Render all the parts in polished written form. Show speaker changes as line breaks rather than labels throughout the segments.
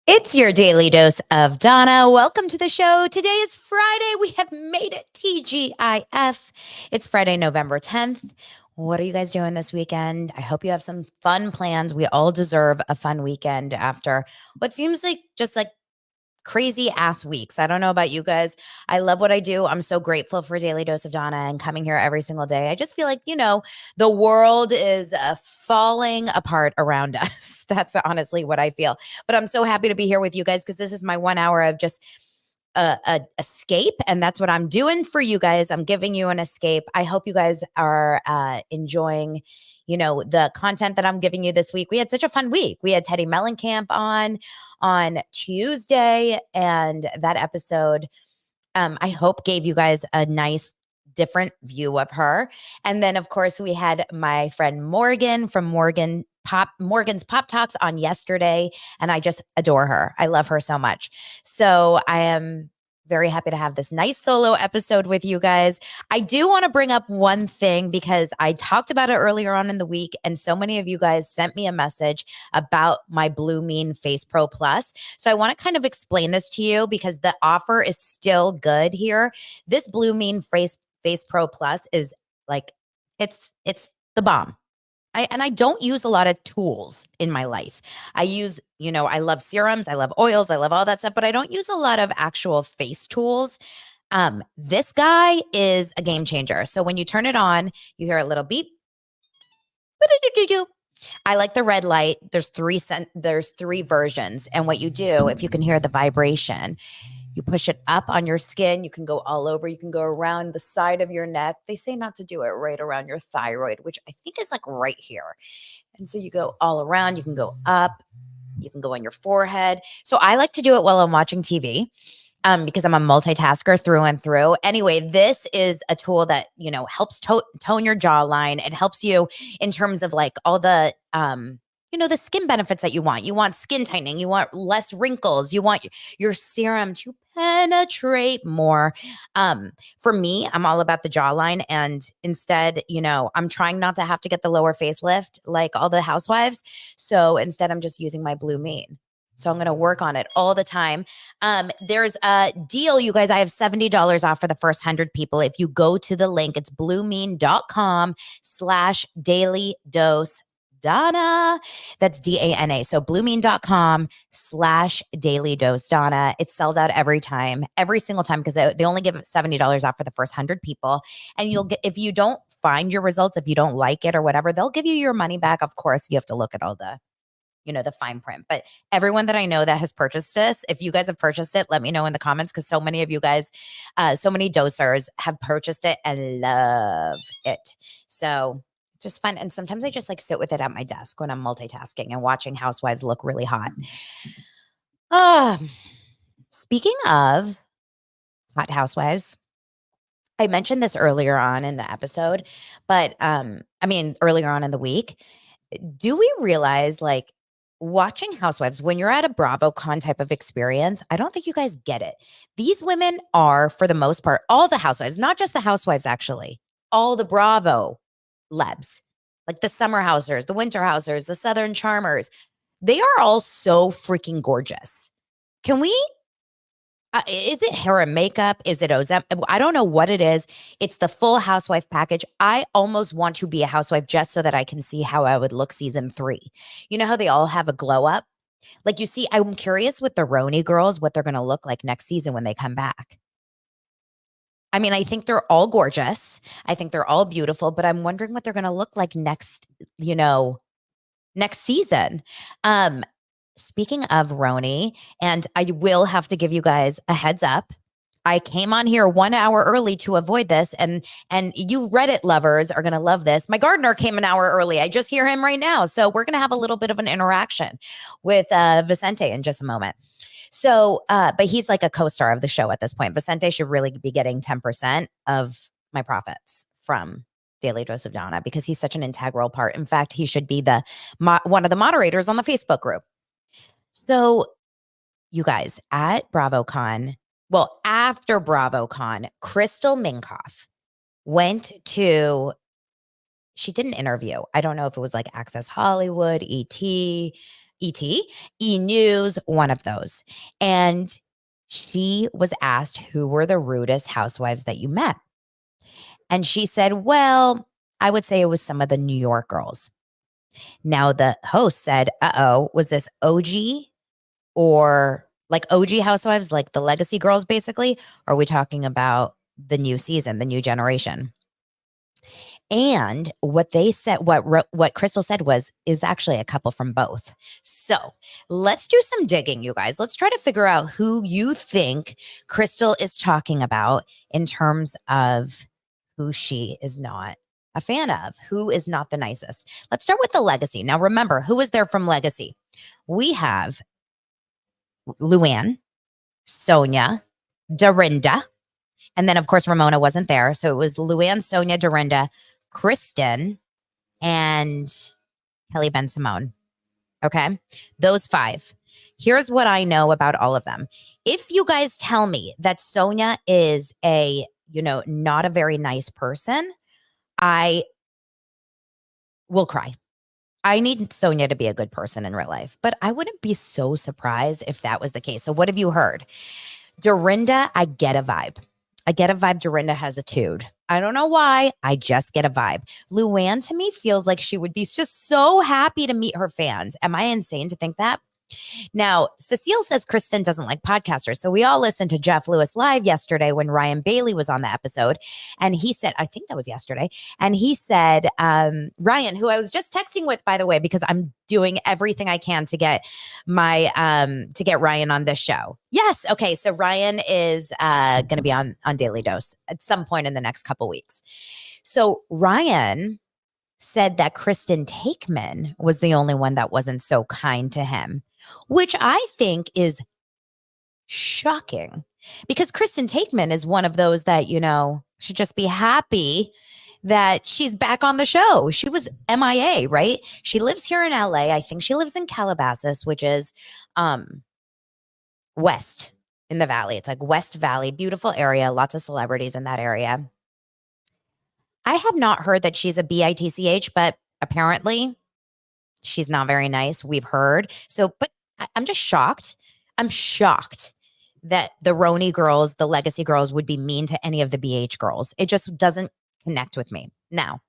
It's your daily dose of Donna. Welcome to the show. Today is Friday. We have made it TGIF. It's Friday, November 10th. What are you guys doing this weekend? I hope you have some fun plans. We all deserve a fun weekend after what seems like just like crazy ass weeks. I don't know about you guys. I love what I do. I'm so grateful for Daily Dose of Donna and coming here every single day. I just feel like, the world is falling apart around us. That's honestly what I feel. But I'm so happy to be here with you guys because this is my 1 hour of just a escape, and that's what I'm doing for you guys. I'm giving you an escape. I hope you guys are enjoying the content that I'm giving you this week. We had such a fun week. We had Teddy Mellencamp on Tuesday, and that episode I hope gave you guys a nice different view of her. And then of course we had my friend Morgan from Morgan's Pop Talks on yesterday, and I just adore her. I love her so much. So I am very happy to have this nice solo episode with you guys. I do want to bring up one thing because I talked about it earlier on in the week, and so many of you guys sent me a message about my Blue Mean Face Pro Plus. So I want to kind of explain this to you because the offer is still good here. This Blue Mean Face Pro Plus is like it's the bomb. I don't use a lot of tools in my life. I use, I love serums, I love oils, I love all that stuff, but I don't use a lot of actual face tools. This guy is a game changer. So when you turn it on, you hear a little beep. I like the red light. There's three versions, and what you do, if you can hear the vibration, you push it up on your skin. You can go all over. You can go around the side of your neck. They say not to do it right around your thyroid, which I think is like right here. And so you go all around. You can go up. You can go on your forehead. So I like to do it while I'm watching TV. Because I'm a multitasker through and through. Anyway, this is a tool that, helps tone your jawline. It helps you in terms of like all the, the skin benefits that you want. You want skin tightening. You want less wrinkles. You want your serum to penetrate more. For me, I'm all about the jawline. And instead, I'm trying not to have to get the lower facelift like all the housewives. So instead, I'm just using my Blue Mean. So I'm going to work on it all the time. There's a deal, you guys. I have $70 off for the first 100 people. If you go to the link, it's bluemean.com/daily dose Donna. That's DANA. So bluemean.com/daily dose Donna. It sells out every single time, because they only give $70 off for the first 100 people. And you'll get, if you don't find your results, if you don't like it or whatever, they'll give you your money back. Of course, you have to look at all the the fine print. But everyone that I know that has purchased this, if you guys have purchased it, let me know in the comments, because so many of you guys, so many dosers have purchased it and love it. So it's just fun. And sometimes I just like sit with it at my desk when I'm multitasking and watching housewives look really hot. Speaking of hot housewives, I mentioned this earlier on in the episode, but earlier on in the week. Do we realize, like, watching housewives, when you're at a BravoCon type of experience, I don't think you guys get it. These women are, for the most part, all the housewives, not just the housewives, actually, all the Bravo lebs, like the Summer Housers, the Winter Housers, the Southern Charmers. They are all so freaking gorgeous. Can we is it hair and makeup? Is it Ozem? I don't know what it is. It's the full housewife package. I almost want to be a housewife just so that I can see how I would look season 3. You know how they all have a glow up? Like, you see, I'm curious with the Roni girls, what they're going to look like next season when they come back. I mean, I think they're all gorgeous. I think they're all beautiful, but I'm wondering what they're going to look like next season. Speaking of Roni, and I will have to give you guys a heads up. I came on here 1 hour early to avoid this, and you Reddit lovers are going to love this. My gardener came an hour early. I just hear him right now. So we're going to have a little bit of an interaction with Vicente in just a moment. So, but he's like a co-star of the show at this point. Vicente should really be getting 10% of my profits from Daily Dose of Donna, because he's such an integral part. In fact, he should be one of the moderators on the Facebook group. So, you guys, at BravoCon, well, after BravoCon, Crystal Minkoff she did an interview. I don't know if it was like Access Hollywood, ET, E News, one of those. And she was asked who were the rudest housewives that you met. And she said, well, I would say it was some of the New York girls. Now, the host said, was this OG or like OG housewives, like the legacy girls, basically? Or are we talking about the new season, the new generation? And what they said, what Crystal said is actually a couple from both. So let's do some digging, you guys. Let's try to figure out who you think Crystal is talking about in terms of who she is not a fan of, who is not the nicest. Let's start with the legacy. Now, remember, who is there from legacy? We have Luann, Sonia, Dorinda, and then, of course, Ramona wasn't there. So it was Luann, Sonia, Dorinda, Kristen, and Kelly Ben Simone. Okay. Those five. Here's what I know about all of them. If you guys tell me that Sonia is not a very nice person, I will cry. I need Sonia to be a good person in real life, but I wouldn't be so surprised if that was the case. So what have you heard? Dorinda, I get a vibe. Dorinda has a tude. I don't know why. I just get a vibe. Luann to me feels like she would be just so happy to meet her fans. Am I insane to think that? Now, Cecile says Kristen doesn't like podcasters. So we all listened to Jeff Lewis live yesterday when Ryan Bailey was on the episode. And he said, I think that was yesterday. And he said, Ryan, who I was just texting with, by the way, because I'm doing everything I can to get to get Ryan on this show. Yes. Okay. So Ryan is going to be on Daily Dose at some point in the next couple weeks. So Ryan said that Kristen Takeman was the only one that wasn't so kind to him, which I think is shocking because Kristen Takeman is one of those that, should just be happy that she's back on the show. She was MIA, right? She lives here in LA. I think she lives in Calabasas, which is west in the valley. It's like West Valley, beautiful area, lots of celebrities in that area. I have not heard that she's a bitch, but apparently she's not very nice. We've heard. So, but I'm just shocked. I'm shocked that the Roni girls, the legacy girls would be mean to any of the BH girls. It just doesn't connect with me. Now,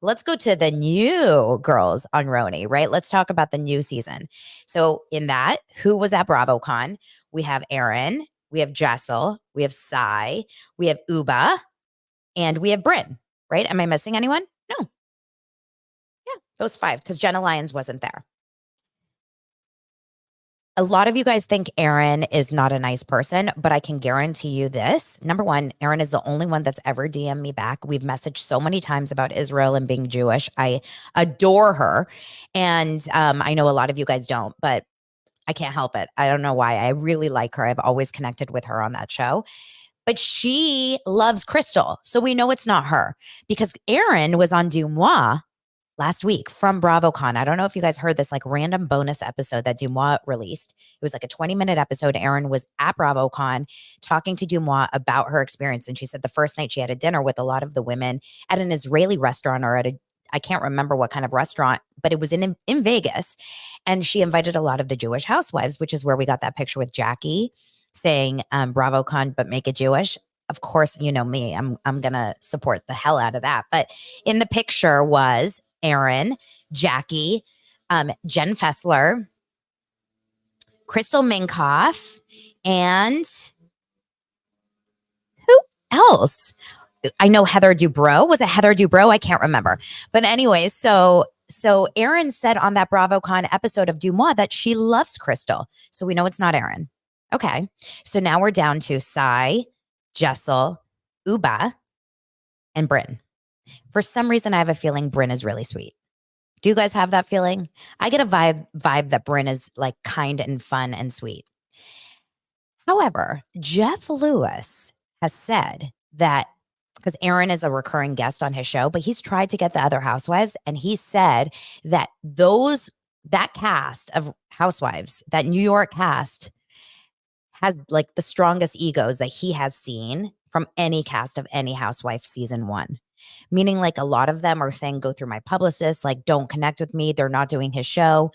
let's go to the new girls on Roni, right? Let's talk about the new season. So in that, who was at BravoCon? We have Erin, we have Jessel, we have Sai, we have Uba, and we have Brynn. Right? Am I missing anyone? No. Yeah, those five, because Jenna Lyons wasn't there. A lot of you guys think Erin is not a nice person, but I can guarantee you this. Number one, Erin is the only one that's ever DM'd me back. We've messaged so many times about Israel and being Jewish. I adore her. And I know a lot of you guys don't, but I can't help it. I don't know why. I really like her. I've always connected with her on that show. But she loves Crystal. So we know it's not her because Erin was on Dumois last week from BravoCon. I don't know if you guys heard this like random bonus episode that Dumois released. It was like a 20-minute episode. Erin was at BravoCon talking to Dumois about her experience. And she said the first night she had a dinner with a lot of the women at an Israeli restaurant or I can't remember what kind of restaurant, but it was in Vegas. And she invited a lot of the Jewish housewives, which is where we got that picture with Jackie saying BravoCon, but make it Jewish. Of course, you know me, I'm going to support the hell out of that. But in the picture was Erin, Jackie, Jen Fessler, Crystal Minkoff, and who else? I know Heather Dubrow. Was it Heather Dubrow? I can't remember. But anyways, so Erin said on that BravoCon episode of Dumois that she loves Crystal. So we know it's not Erin. Okay. So now we're down to Sai, Jessel, Uba, and Brynn. For some reason, I have a feeling Brynn is really sweet. Do you guys have that feeling? I get a vibe that Brynn is like kind and fun and sweet. However, Jeff Lewis has said that because Erin is a recurring guest on his show, but he's tried to get the other housewives, and he said that that cast of housewives, that New York cast, has like the strongest egos that he has seen from any cast of any housewife season 1. Meaning like a lot of them are saying, go through my publicist, like don't connect with me. They're not doing his show.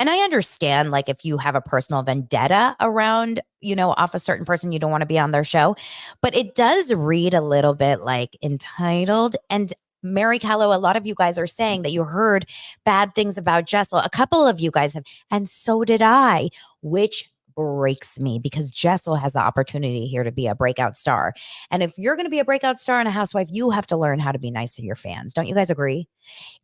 And I understand, like, if you have a personal vendetta around, off a certain person, you don't want to be on their show. But it does read a little bit like entitled. And Mary Callow, a lot of you guys are saying that you heard bad things about Jessel. A couple of you guys have, and so did I, which breaks me because Jessel has the opportunity here to be a breakout star. And if you're going to be a breakout star and a housewife, you have to learn how to be nice to your fans. Don't you guys agree?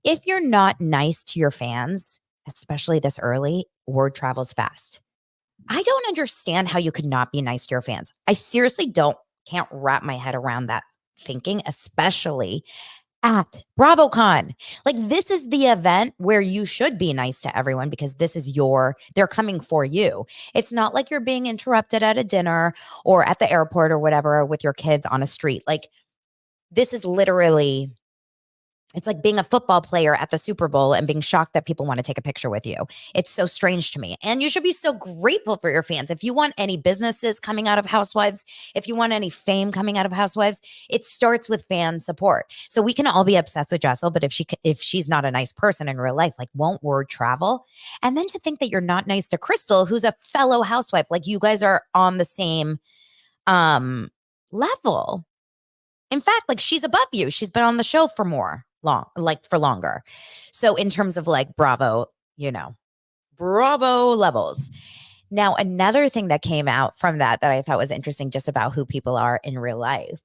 If you're not nice to your fans, especially this early, word travels fast. I don't understand how you could not be nice to your fans. I seriously can't wrap my head around that thinking, especially at BravoCon. Like, this is the event where you should be nice to everyone because they're coming for you. It's not like you're being interrupted at a dinner or at the airport or whatever with your kids on a street. Like, this is literally, it's like being a football player at the Super Bowl and being shocked that people want to take a picture with you. It's so strange to me. And you should be so grateful for your fans. If you want any businesses coming out of Housewives, if you want any fame coming out of Housewives, it starts with fan support. So we can all be obsessed with Jessel, but if she's not a nice person in real life, like, won't word travel? And then to think that you're not nice to Crystal, who's a fellow housewife, like, you guys are on the same level. In fact, like, she's above you. She's been on the show for for longer. So in terms of like Bravo levels. Now, another thing that came out from that I thought was interesting just about who people are in real life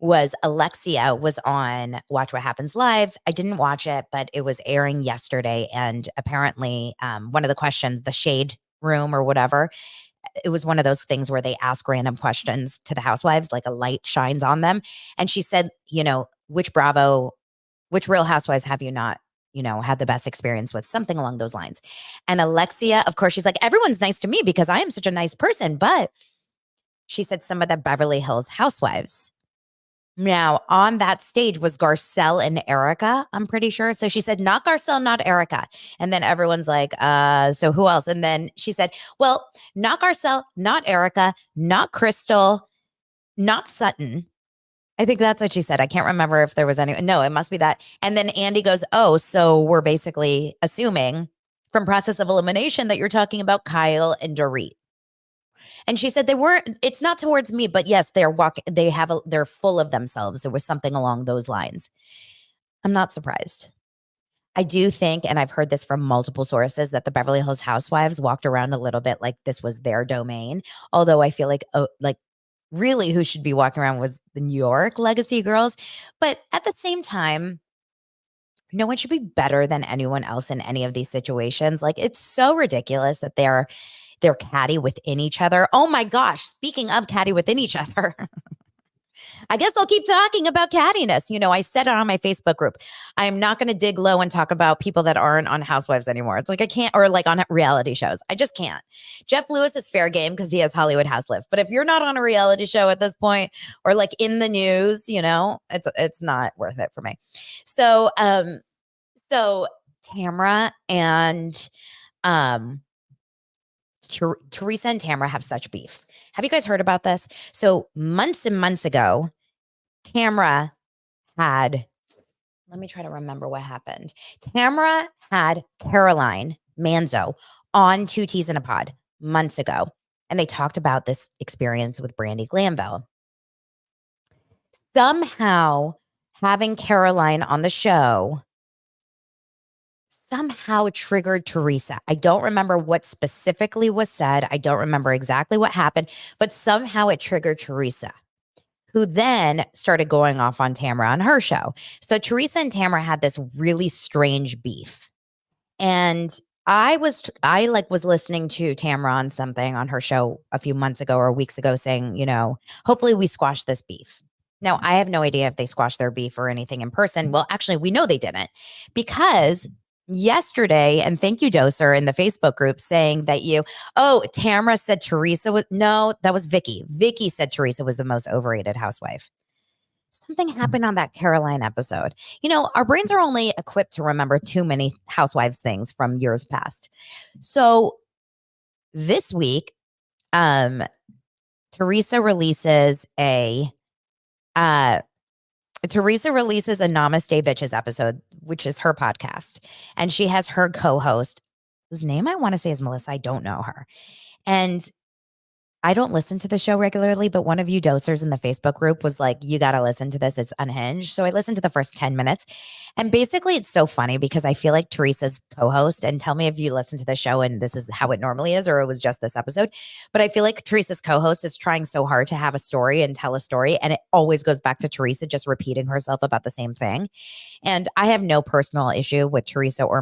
was Alexia was on Watch What Happens Live. I didn't watch it, but it was airing yesterday. And apparently one of the questions, the shade room or whatever, it was one of those things where they ask random questions to the housewives, like a light shines on them. And she said, which Real Housewives have you not, had the best experience with? Something along those lines. And Alexia, of course, she's like, everyone's nice to me because I am such a nice person. But she said some of the Beverly Hills housewives. Now, on that stage was Garcelle and Erica, I'm pretty sure. So she said, not Garcelle, not Erica. And then everyone's like, so who else? And then she said, well, not Garcelle, not Erica, not Crystal, not Sutton. I think that's what she said. I can't remember if there was any. No, it must be that. And then Andy goes, oh, so we're basically assuming from process of elimination that you're talking about Kyle and Dorit. And she said it's not towards me, but yes, they're full of themselves. It was something along those lines. I'm not surprised. I do think, and I've heard this from multiple sources, that the Beverly Hills housewives walked around a little bit like this was their domain. Although I feel like really who should be walking around was the New York legacy girls. But at the same time, no one should be better than anyone else in any of these situations. Like, it's so ridiculous that they're catty within each other. Oh my gosh, speaking of catty within each other. I guess I'll keep talking about cattiness. I said it on my Facebook group. I'm not going to dig low and talk about people that aren't on Housewives anymore. It's like I can't, or like on reality shows. I just can't. Jeff Lewis is fair game because he has Hollywood House Live. But if you're not on a reality show at this point or like in the news, it's not worth it for me. So, Tamra and Teresa and Tamra have such beef. Have you guys heard about this? So months and months ago, Tamra had, let me try to remember what happened. Tamra had Caroline Manzo on Two Teas in a Pod months ago. And they talked about this experience with Brandi Glanville. Somehow having Caroline on the show somehow triggered Teresa. I don't remember what specifically was said. I don't remember exactly what happened, but somehow it triggered Teresa, who then started going off on Tamra on her show. So Teresa and Tamra had this really strange beef. And I was listening to Tamra on something on her show a few months ago or weeks ago saying, hopefully we squash this beef. Now, I have no idea if they squashed their beef or anything in person. Well, actually, we know they didn't because yesterday, and thank you, Doser, in the Facebook group saying that Tamra said Teresa was, no, that was Vicky. Vicky said Teresa was the most overrated housewife. Something happened on that Caroline episode. Our brains are only equipped to remember too many housewives things from years past. So this week, Teresa releases a Namaste Bitches episode, which is her podcast. And she has her co-host, whose name I want to say is Melissa. I don't know her. And I don't listen to the show regularly, but one of you dosers in the Facebook group was like, you got to listen to this. It's unhinged. So I listened to the first 10 minutes. And basically, it's so funny because I feel like Teresa's co host, and tell me if you listen to the show and this is how it normally is, or it was just this episode. But I feel like Teresa's co host is trying so hard to have a story and tell a story. And it always goes back to Teresa just repeating herself about the same thing. And I have no personal issue with Teresa or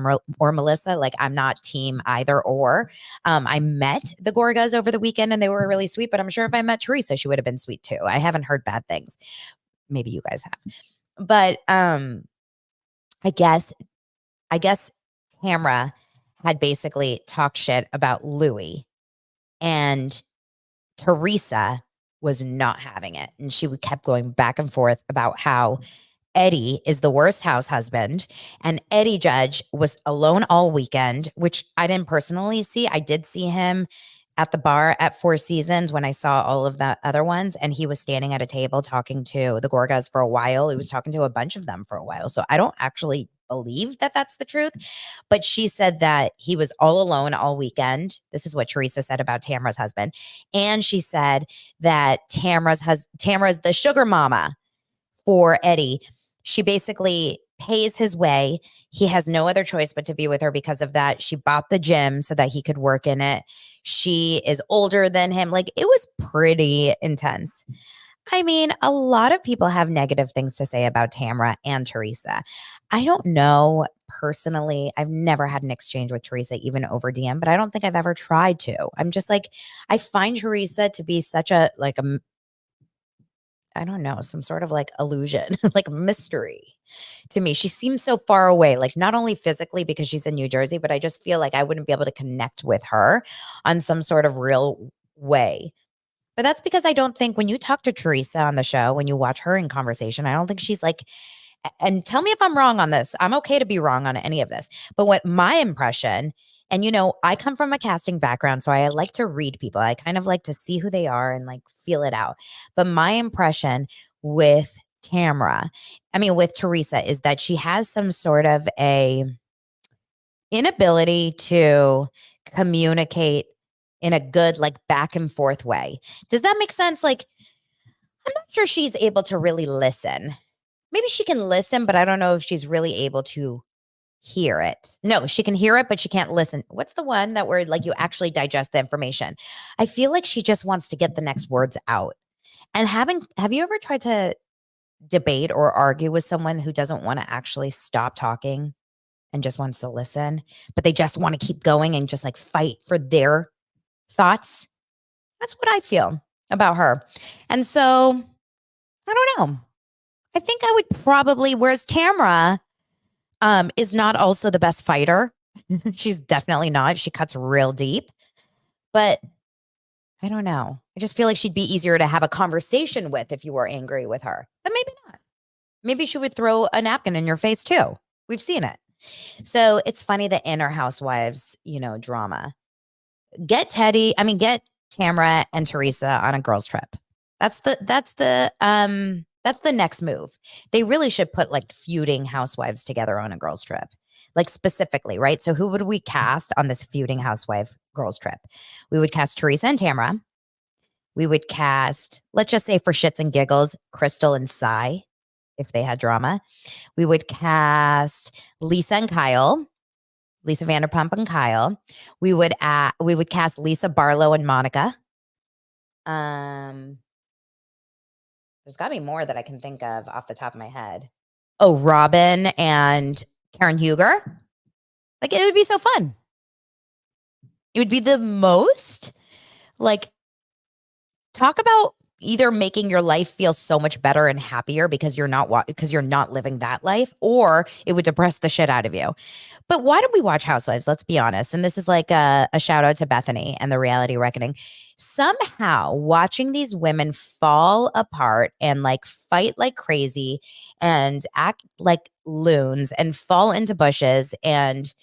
Melissa. Like, I'm not team either or. I met the Gorgas over the weekend and they were really sweet, but I'm sure if I met Teresa, she would have been sweet too. I haven't heard bad things. Maybe you guys have. But I guess Tamra had basically talked shit about Louis, and Teresa was not having it. And she kept going back and forth about how Eddie is the worst house husband. And Eddie Judge was alone all weekend, which I didn't personally see. I did see him at the bar at Four Seasons when I saw all of the other ones. And he was standing at a table talking to the Gorgas for a while. He was talking to a bunch of them for a while. So I don't actually believe that that's the truth. But she said that he was all alone all weekend. This is what Teresa said about Tamra's husband. And she said that Tamra's the sugar mama for Eddie. She basically pays his way. He has no other choice but to be with her because of that. She bought the gym so that he could work in it. She is older than him. Like, it was pretty intense. I mean, a lot of people have negative things to say about Tamra and Teresa. I don't know personally. I've never had an exchange with Teresa, even over DM, but I don't think I've ever tried to. I'm just like, I find Teresa to be such a, like, I don't know, some sort of like illusion, like mystery to me. She seems so far away, like not only physically because she's in New Jersey, but I just feel like I wouldn't be able to connect with her on some sort of real way. But that's because I don't think when you talk to Teresa on the show, when you watch her in conversation, I don't think she's like, and tell me if I'm wrong on this. I'm okay to be wrong on any of this. But what my impression, and I come from a casting background, so I like to read people. I kind of like to see who they are and like feel it out. But my impression with with Teresa, is that she has some sort of a inability to communicate in a good, like, back and forth way. Does that make sense? Like, I'm not sure she's able to really listen. Maybe she can listen, but I don't know if she's really able to hear it. No, she can hear it, but she can't listen. What's the one that where like you actually digest the information? I feel like she just wants to get the next words out. And have you ever tried to debate or argue with someone who doesn't want to actually stop talking and just wants to listen, but they just want to keep going and just like fight for their thoughts? That's what I feel about her. And so I don't know. I think I would probably, whereas Tamra is not also the best fighter. She's definitely not. She cuts real deep. But I don't know. I just feel like she'd be easier to have a conversation with if you were angry with her. But maybe not. Maybe she would throw a napkin in your face too. We've seen it. So it's funny, the Inner Housewives, drama. Get Tamra and Teresa on a girls trip. That's the next move. They really should put like feuding housewives together on a girls trip. Like, specifically, right? So who would we cast on this feuding housewife girls trip? We would cast Teresa and Tamra. We would cast, let's just say for shits and giggles, Crystal and Sai, if they had drama. We would cast Lisa and Kyle. Lisa Vanderpump and Kyle. We would cast Lisa Barlow and Monica. There's got to be more that I can think of off the top of my head. Oh, Robin and Karen Huger. Like, it would be so fun. It would be the most, like, talk about either making your life feel so much better and happier because you're not living that life, or it would depress the shit out of you. But why did we watch Housewives? Let's be honest. And this is like a shout out to Bethany and the Reality Reckoning. Somehow watching these women fall apart and like fight like crazy and act like loons and fall into bushes and,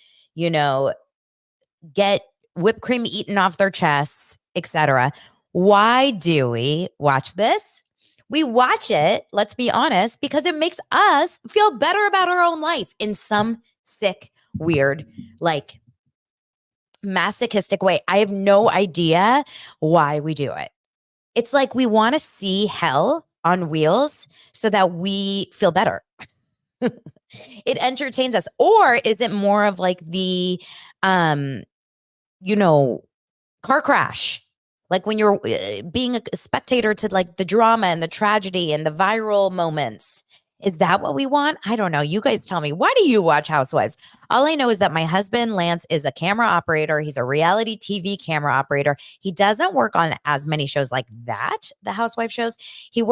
get whipped cream eaten off their chests, etc. Why do we watch this? We watch it, let's be honest, because it makes us feel better about our own life in some sick, weird, like, masochistic way. I have no idea why we do it. It's like we want to see hell on wheels so that we feel better. It entertains us. Or is it more of like the um, you know, car crash? Like when you're being a spectator to like the drama and the tragedy and the viral moments. Is that what we want? I don't know. You guys tell me. Why do you watch Housewives? All I know is that my husband, Lance, is a camera operator. He's a reality TV camera operator. He doesn't work on as many shows like that, the Housewife shows. He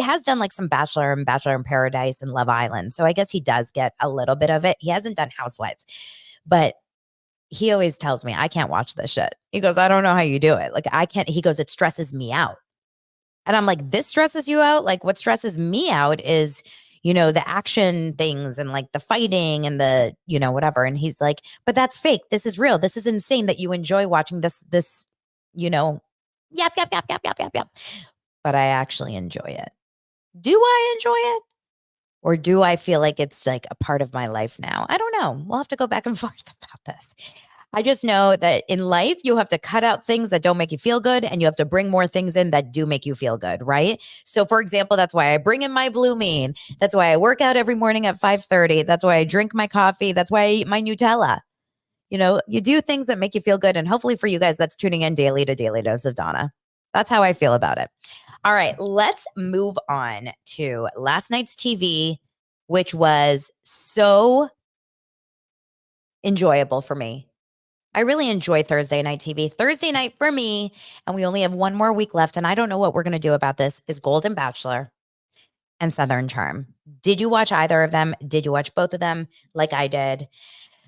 has done like some Bachelor and Bachelor in Paradise and Love Island. So I guess he does get a little bit of it. He hasn't done Housewives, but he always tells me, I can't watch this shit. He goes, I don't know how you do it. Like, I can't. He goes, it stresses me out. And I'm like, this stresses you out? Like, what stresses me out is, the action things and like the fighting and the, whatever. And he's like, but that's fake. This is real. This is insane that you enjoy watching this, yap, yap, yap, yap, yap, yap, yap. But I actually enjoy it. Do I enjoy it? Or do I feel like it's like a part of my life now? I don't know. We'll have to go back and forth about this. I just know that in life, you have to cut out things that don't make you feel good and you have to bring more things in that do make you feel good, right? So for example, that's why I bring in my Blue Mean. That's why I work out every morning at 5:30. That's why I drink my coffee. That's why I eat my Nutella. You do things that make you feel good. And hopefully for you guys, that's tuning in daily to Daily Dose of Donna. That's how I feel about it. All right, let's move on to last night's TV, which was so enjoyable for me. I really enjoy Thursday night TV. Thursday night for me, and we only have one more week left, and I don't know what we're going to do about this, is Golden Bachelor and Southern Charm. Did you watch either of them? Did you watch both of them like I did?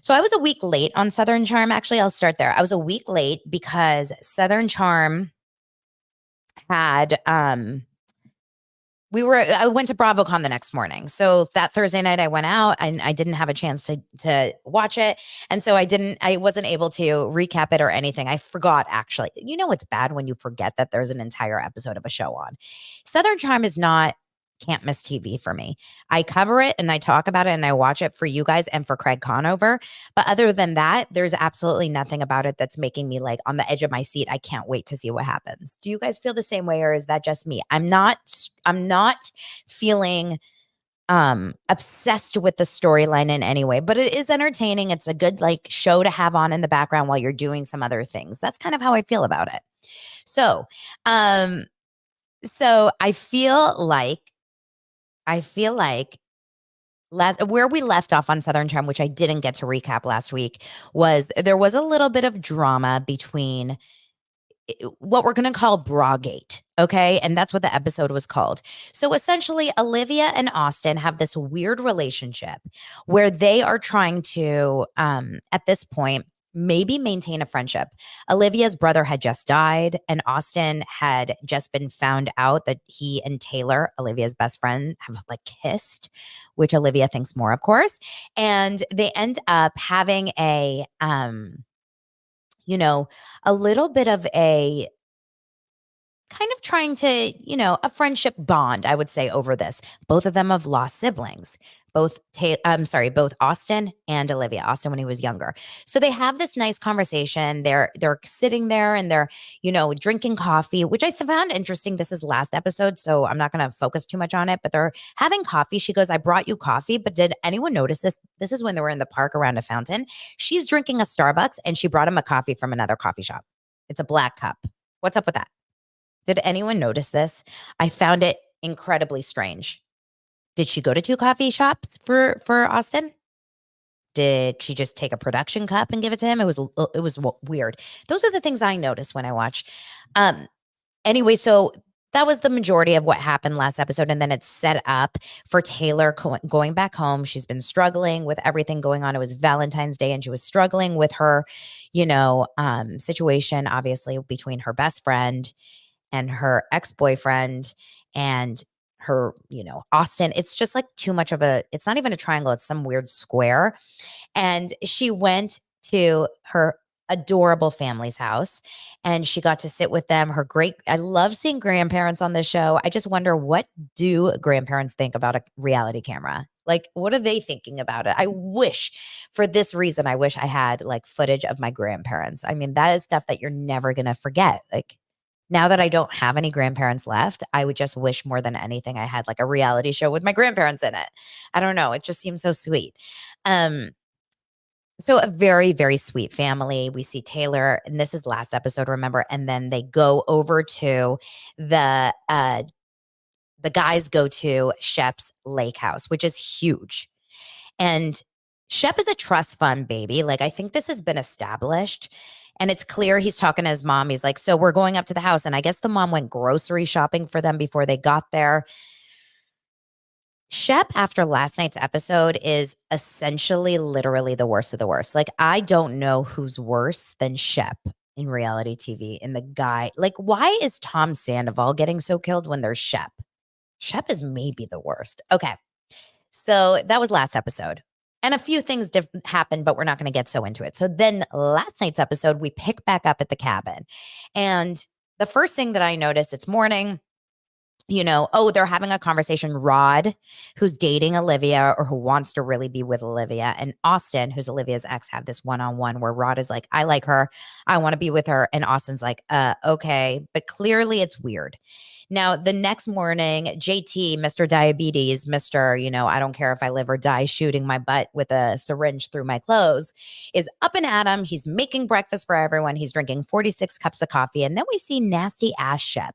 So I was a week late on Southern Charm. Actually, I'll start there. I was a week late because Southern Charm had I went to BravoCon the next morning. So that Thursday night I went out and I didn't have a chance to watch it. And so I wasn't able to recap it or anything. I forgot actually. It's bad when you forget that there's an entire episode of a show on. Southern Charm is not can't miss TV for me. I cover it and I talk about it and I watch it for you guys and for Craig Conover. But other than that, there's absolutely nothing about it that's making me like on the edge of my seat. I can't wait to see what happens. Do you guys feel the same way or is that just me? I'm not feeling obsessed with the storyline in any way, but it is entertaining. It's a good like show to have on in the background while you're doing some other things. That's kind of how I feel about it. So I feel like where we left off on Southern Charm, which I didn't get to recap last week, was there was a little bit of drama between what we're going to call Brawgate. Okay. And that's what the episode was called. So essentially, Olivia and Austin have this weird relationship where they are trying to, at this point, maybe maintain a friendship. Olivia's brother had just died, and Austin had just been found out that he and Taylor, Olivia's best friend, have like kissed, which Olivia thinks more, of course. And they end up having a little bit of a kind of trying to, a friendship bond, I would say, over this. Both of them have lost siblings, both Austin and Olivia, Austin when he was younger. So they have this nice conversation. They're sitting there and they're, drinking coffee, which I found interesting. This is last episode, so I'm not going to focus too much on it, but they're having coffee. She goes, I brought you coffee, but did anyone notice this? This is when they were in the park around a fountain. She's drinking a Starbucks and she brought him a coffee from another coffee shop. It's a black cup. What's up with that? Did anyone notice this? I found it incredibly strange. Did she go to two coffee shops for Austin? Did she just take a production cup and give it to him? It was weird. Those are the things I notice when I watch. Anyway, so that was the majority of what happened last episode. And then it's set up for Taylor going back home. She's been struggling with everything going on. It was Valentine's Day and she was struggling with her, situation, obviously, between her best friend and her ex-boyfriend and her, Austin. It's just like too much of it's not even a triangle. It's some weird square. And she went to her adorable family's house and she got to sit with them. I love seeing grandparents on the show. I just wonder, what do grandparents think about a reality camera? Like, what are they thinking about it? I wish for this reason, I wish I had like footage of my grandparents. I mean, that is stuff that you're never going to forget. Like, now that I don't have any grandparents left, I would just wish more than anything I had like a reality show with my grandparents in it. I don't know. It just seems so sweet. Um, so a very, very sweet family. We see Taylor, and this is last episode, remember? And then they go over to the guys go to Shep's lake house, which is huge. And Shep is a trust fund baby. Like, I think this has been established. And it's clear he's talking to his mom. He's like, so we're going up to the house. And I guess the mom went grocery shopping for them before they got there. Shep, after last night's episode, is essentially literally the worst of the worst. Like, I don't know who's worse than Shep in reality TV. And the guy, like, why is Tom Sandoval getting so killed when there's Shep? Shep is maybe the worst. Okay. So that was last episode. And a few things happened, but we're not going to get so into it. So then last night's episode, we pick back up at the cabin. And the first thing that I noticed, it's morning. They're having a conversation. Rod, who's dating Olivia or who wants to really be with Olivia, and Austin, who's Olivia's ex, have this one-on-one where Rod is like, I like her. I want to be with her. And Austin's like, okay. But clearly it's weird. Now, the next morning, JT, Mr. Diabetes, Mr. I don't care if I live or die, shooting my butt with a syringe through my clothes, is up and at 'em. He's making breakfast for everyone. He's drinking 46 cups of coffee. And then we see nasty ass Shep.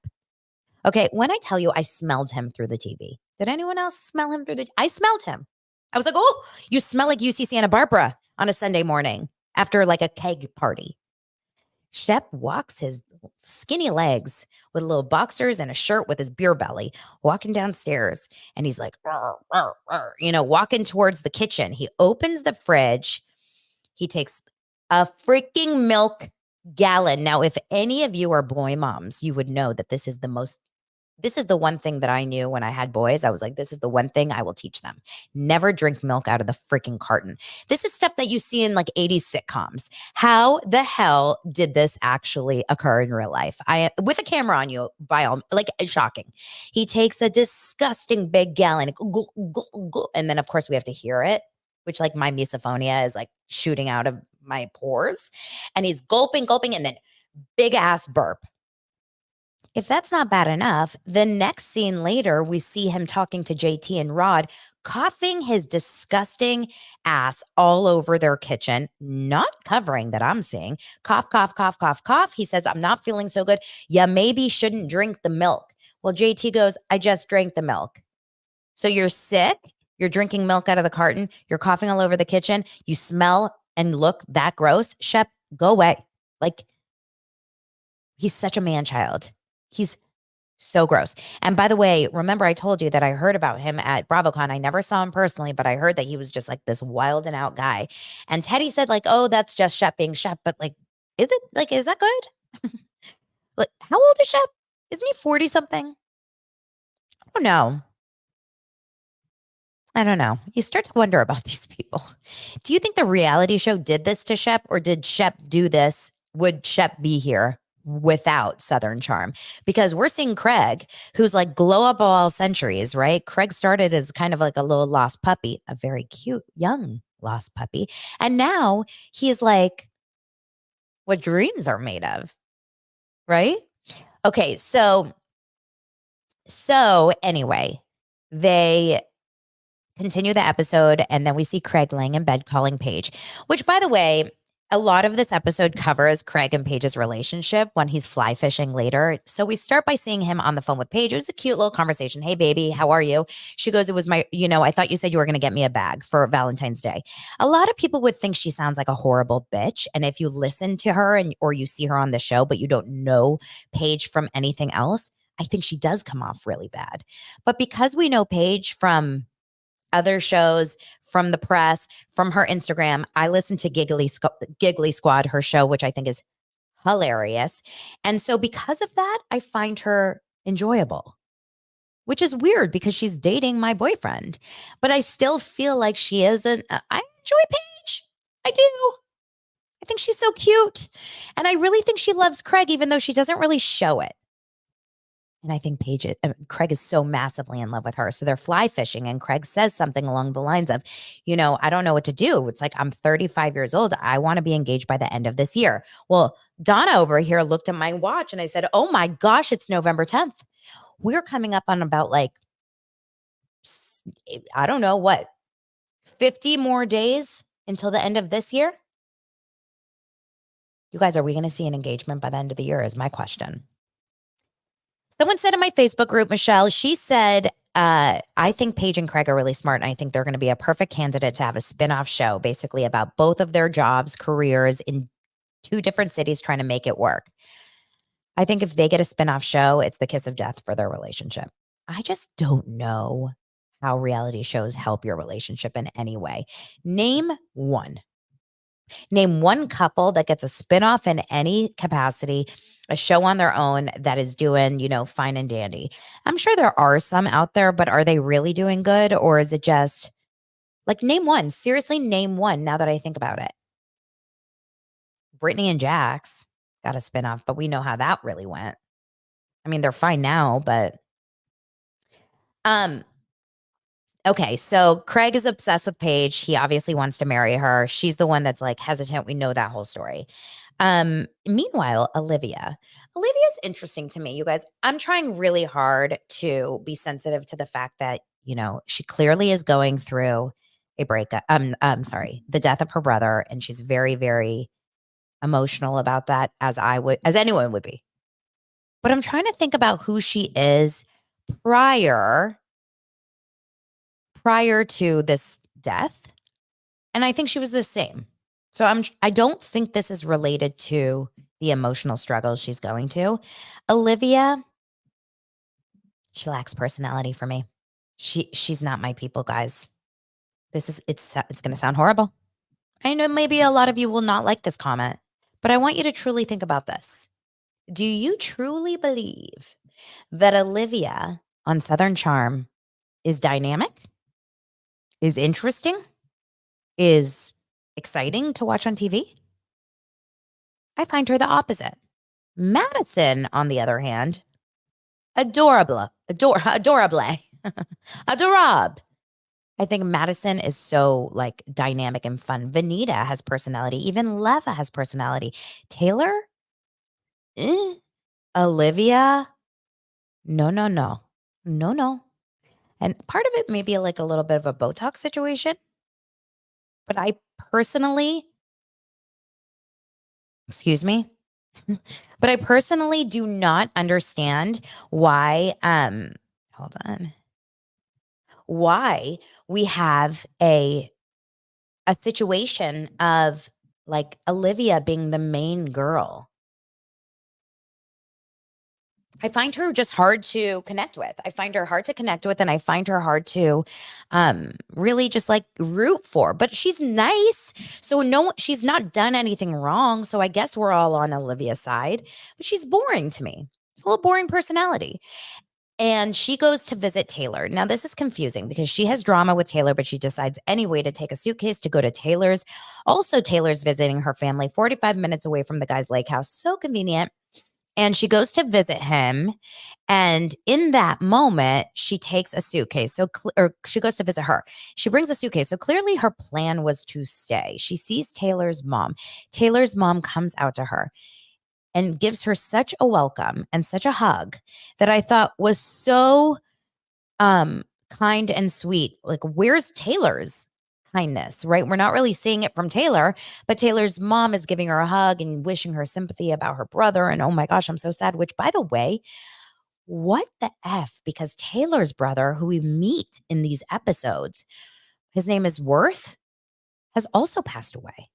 Okay, when I tell you I smelled him through the TV, did anyone else smell him through I smelled him. I was like, oh, you smell like UC Santa Barbara on a Sunday morning after like a keg party. Shep walks his skinny legs with little boxers and a shirt with his beer belly, walking downstairs. And he's like, "Rrr, rrr, rrr," walking towards the kitchen. He opens the fridge. He takes a freaking milk gallon. Now, if any of you are boy moms, you would know that this is the one thing that I knew when I had boys. I was like, this is the one thing I will teach them. Never drink milk out of the freaking carton. This is stuff that you see in like 80s sitcoms. How the hell did this actually occur in real life? With a camera on you, by all, like, it's shocking. He takes a disgusting big gallon, and then of course we have to hear it, which like my misophonia is like shooting out of my pores. And he's gulping, and then big ass burp. If that's not bad enough, the next scene later, we see him talking to JT and Rod, coughing his disgusting ass all over their kitchen, not covering that I'm seeing. Cough, cough, cough, cough, cough. He says, I'm not feeling so good. You maybe shouldn't drink the milk. Well, JT goes, I just drank the milk. So you're sick. You're drinking milk out of the carton. You're coughing all over the kitchen. You smell and look that gross. Shep, go away. Like, he's such a man child. He's so gross. And by the way, remember I told you that I heard about him at BravoCon. I never saw him personally, but I heard that he was just like this wild and out guy. And Teddy said like, oh, that's just Shep being Shep. But like, is that good? Like, how old is Shep? Isn't he 40 something? I don't know. I don't know. You start to wonder about these people. Do you think the reality show did this to Shep, or did Shep do this? Would Shep be here without Southern Charm? Because we're seeing Craig, who's like glow up of all centuries, right? Craig started as kind of like a little lost puppy, a very cute young lost puppy. And now he's like what dreams are made of, right? Okay, so anyway, they continue the episode, and then we see Craig laying in bed calling Paige, which, by the way, a lot of this episode covers Craig and Paige's relationship when he's fly fishing later. So we start by seeing him on the phone with Paige. It was a cute little conversation. Hey, baby, how are you? She goes, it was I thought you said you were going to get me a bag for Valentine's Day. A lot of people would think she sounds like a horrible bitch. And if you listen to her or you see her on the show, but you don't know Paige from anything else, I think she does come off really bad. But because we know Paige from other shows, from the press, from her Instagram. I listen to Giggly Squad, her show, which I think is hilarious. And so because of that, I find her enjoyable, which is weird because she's dating my boyfriend. But I still feel like she isn't. I enjoy Paige. I do. I think she's so cute. And I really think she loves Craig, even though she doesn't really show it. And I think Craig is so massively in love with her. So they're fly fishing, and Craig says something along the lines of, I don't know what to do. It's like, I'm 35 years old. I want to be engaged by the end of this year. Well, Donna over here looked at my watch and I said, oh my gosh, it's November 10th. We're coming up on about like, I don't know what, 50 more days until the end of this year. You guys, are we going to see an engagement by the end of the year is my question. Someone said in my Facebook group, Michelle, she said, I think Paige and Craig are really smart, and I think they're going to be a perfect candidate to have a spinoff show, basically about both of their jobs, careers in two different cities trying to make it work. I think if they get a spinoff show, it's the kiss of death for their relationship. I just don't know how reality shows help your relationship in any way. Name one. Name one couple that gets a spinoff in any capacity, a show on their own that is doing, fine and dandy. I'm sure there are some out there, but are they really doing good? Or is it just like, name one? Seriously, name one now that I think about it. Brittany and Jax got a spinoff, but we know how that really went. I mean, they're fine now, but okay, so Craig is obsessed with Paige. He obviously wants to marry her. She's the one that's like hesitant. We know that whole story. Meanwhile, Olivia's interesting to me, you guys. I'm trying really hard to be sensitive to the fact that, she clearly is going through a breakup. Sorry, the death of her brother, and she's very, very emotional about that, as anyone would be. But I'm trying to think about who she is prior to this death. And I think she was the same. So I don't think this is related to the emotional struggles she's going to. Olivia, she lacks personality for me. She's not my people, guys. It's going to sound horrible. I know maybe a lot of you will not like this comment, but I want you to truly think about this. Do you truly believe that Olivia on Southern Charm is dynamic, is interesting, is exciting to watch on TV? I find her the opposite. Madison, on the other hand, adorable. Adorable. I think Madison is so like dynamic and fun. Vanita has personality. Even Leva has personality. Taylor? Olivia? No. And part of it may be like a little bit of a Botox situation. But I personally, excuse me, but I personally do not understand why, hold on, why we have a situation of like Olivia being the main girl. I find her just hard to connect with. And I find her hard to really just like root for. But she's nice. So no, she's not done anything wrong. So I guess we're all on Olivia's side. But she's boring to me. She's a little boring personality. And she goes to visit Taylor. Now, this is confusing because she has drama with Taylor, but she decides anyway to take a suitcase to go to Taylor's. Also, Taylor's visiting her family 45 minutes away from the guy's lake house. So convenient. And she goes to visit him. And in that moment, she takes a suitcase. Or she goes to visit her. She brings a suitcase. So clearly her plan was to stay. She sees Taylor's mom. Taylor's mom comes out to her and gives her such a welcome and such a hug that I thought was so kind and sweet. Like, where's Taylor's kindness, right? We're not really seeing it from Taylor, but Taylor's mom is giving her a hug and wishing her sympathy about her brother. And oh my gosh, I'm so sad. Which, by the way, what the F? Because Taylor's brother, who we meet in these episodes, his name is Worth, has also passed away.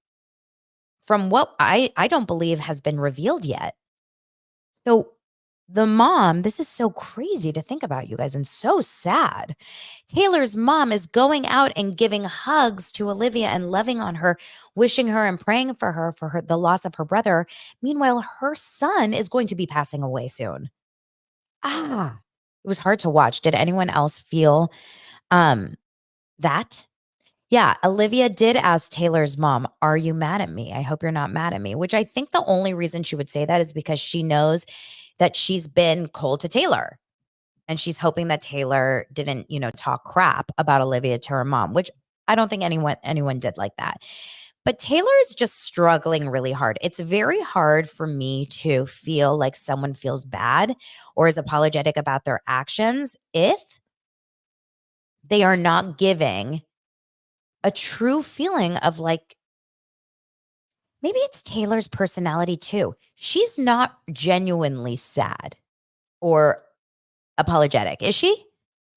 From what I don't believe has been revealed yet. So the mom, this is so crazy to think about, you guys, and so sad. Taylor's mom is going out and giving hugs to Olivia and loving on her, wishing her and praying for her the loss of her brother. Meanwhile, her son is going to be passing away soon. It was hard to watch. Did anyone else feel that? Yeah, Olivia did ask Taylor's mom, "Are you mad at me? I hope you're not mad at me," which I think the only reason she would say that is because she knows that she's been cold to Taylor. And she's hoping that Taylor didn't, talk crap about Olivia to her mom, which I don't think anyone did like that. But Taylor is just struggling really hard. It's very hard for me to feel like someone feels bad or is apologetic about their actions if they are not giving a true feeling of like, maybe it's Taylor's personality too. She's not genuinely sad or apologetic, is she?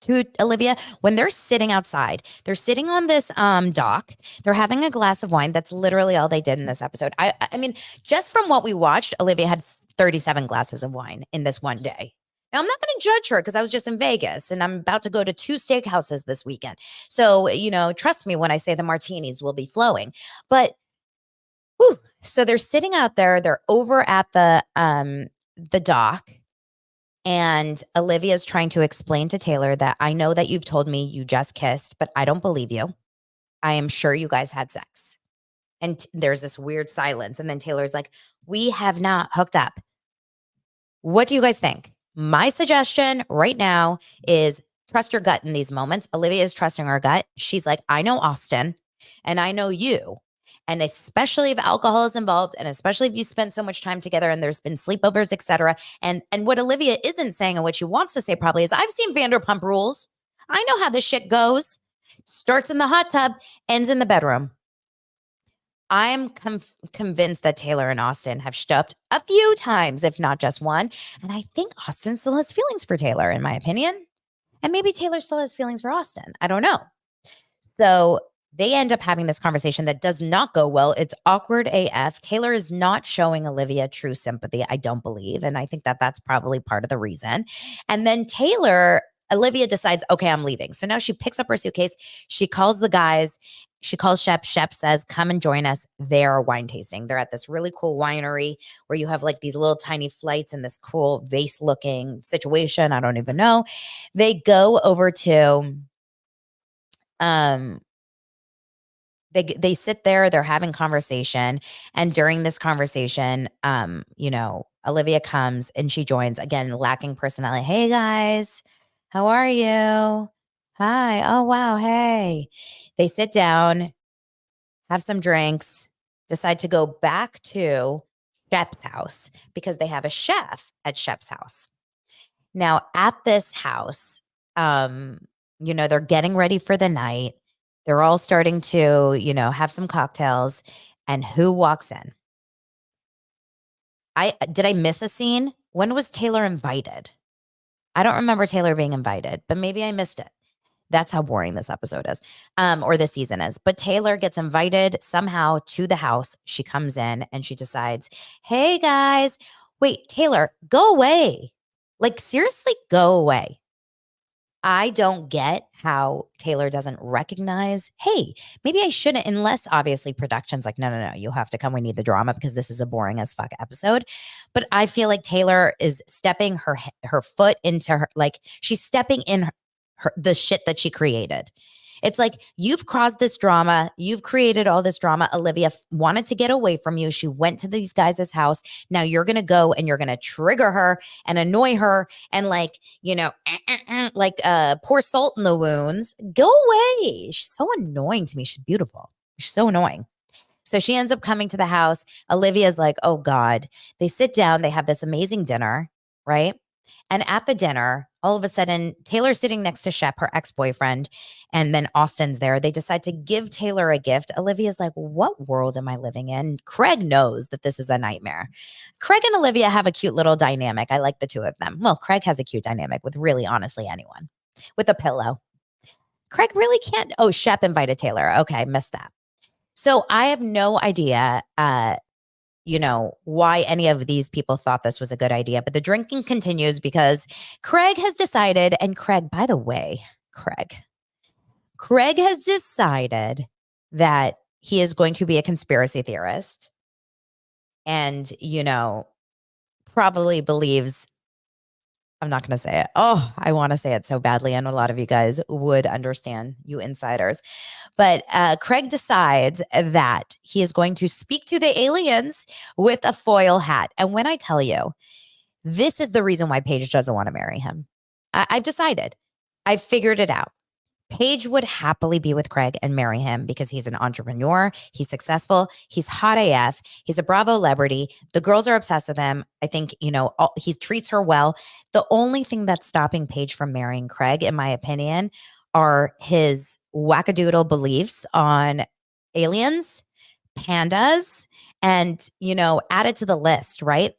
To Olivia, when they're sitting outside, they're sitting on this dock, they're having a glass of wine. That's literally all they did in this episode. I mean, just from what we watched, Olivia had 37 glasses of wine in this one day. Now, I'm not going to judge her because I was just in Vegas and I'm about to go to 2 steakhouses this weekend. So, trust me when I say the martinis will be flowing. But whew, so they're sitting out there, they're over at the dock. And Olivia's trying to explain to Taylor that I know that you've told me you just kissed, but I don't believe you. I am sure you guys had sex. And there's this weird silence. And then Taylor's like, we have not hooked up. What do you guys think? My suggestion right now is trust your gut in these moments. Olivia is trusting her gut. She's like, I know Austin and I know you. And especially if alcohol is involved, and especially if you spend so much time together and there's been sleepovers, etc. And what Olivia isn't saying and what she wants to say probably is, I've seen Vanderpump Rules. I know how this shit goes. Starts in the hot tub, ends in the bedroom. I'm convinced that Taylor and Austin have stopped a few times, if not just one. And I think Austin still has feelings for Taylor, in my opinion. And maybe Taylor still has feelings for Austin. I don't know. So they end up having this conversation that does not go well. It's awkward AF. Taylor is not showing Olivia true sympathy, I don't believe. And I think that that's probably part of the reason. And then Olivia decides, okay, I'm leaving. So now she picks up her suitcase. She calls the guys. She calls Shep. Shep says, come and join us. They're wine tasting. They're at this really cool winery where you have like these little tiny flights in this cool vase looking situation. I don't even know. They go over to, they sit there, they're having conversation. And during this conversation, Olivia comes and she joins, again, lacking personality. Hey guys, how are you? Hi. Oh, wow. Hey. They sit down, have some drinks, decide to go back to Shep's house because they have a chef at Shep's house. Now, at this house, they're getting ready for the night. They're all starting to, have some cocktails. And who walks in? Did I miss a scene? When was Taylor invited? I don't remember Taylor being invited, but maybe I missed it. That's how boring this episode is, or this season is. But Taylor gets invited somehow to the house. She comes in and she decides, hey guys, wait, Taylor, go away. Like, seriously, go away. I don't get how Taylor doesn't recognize, hey, maybe I shouldn't, unless obviously production's like, no, you have to come. We need the drama because this is a boring as fuck episode. But I feel like Taylor is stepping her foot into her, like she's stepping in the shit that she created. It's like, you've caused this drama. You've created all this drama. Olivia wanted to get away from you. She went to these guys' house. Now you're going to go and you're going to trigger her and annoy her and pour salt in the wounds. Go away. She's so annoying to me. She's beautiful. She's so annoying. So she ends up coming to the house. Olivia's like, oh God. They sit down. They have this amazing dinner, right? And at the dinner, all of a sudden, Taylor's sitting next to Shep, her ex-boyfriend, and then Austin's there. They decide to give Taylor a gift. Olivia's like, what world am I living in? Craig knows that this is a nightmare. Craig and Olivia have a cute little dynamic. I like the two of them. Well, Craig has a cute dynamic with really, honestly, anyone. With a pillow. Craig really can't. Oh, Shep invited Taylor. Okay, missed that. So I have no idea why any of these people thought this was a good idea. But the drinking continues because Craig has decided, and Craig, by the way, Craig has decided that he is going to be a conspiracy theorist and, probably believes, I'm not going to say it. Oh, I want to say it so badly. And a lot of you guys would understand, you insiders. But Craig decides that he is going to speak to the aliens with a foil hat. And when I tell you, this is the reason why Paige doesn't want to marry him. I've decided. I've figured it out. Paige would happily be with Craig and marry him because he's an entrepreneur. He's successful. He's hot AF. He's a Bravo celebrity. The girls are obsessed with him. I think, he treats her well. The only thing that's stopping Paige from marrying Craig, in my opinion, are his wackadoodle beliefs on aliens, pandas, and, add it to the list, right?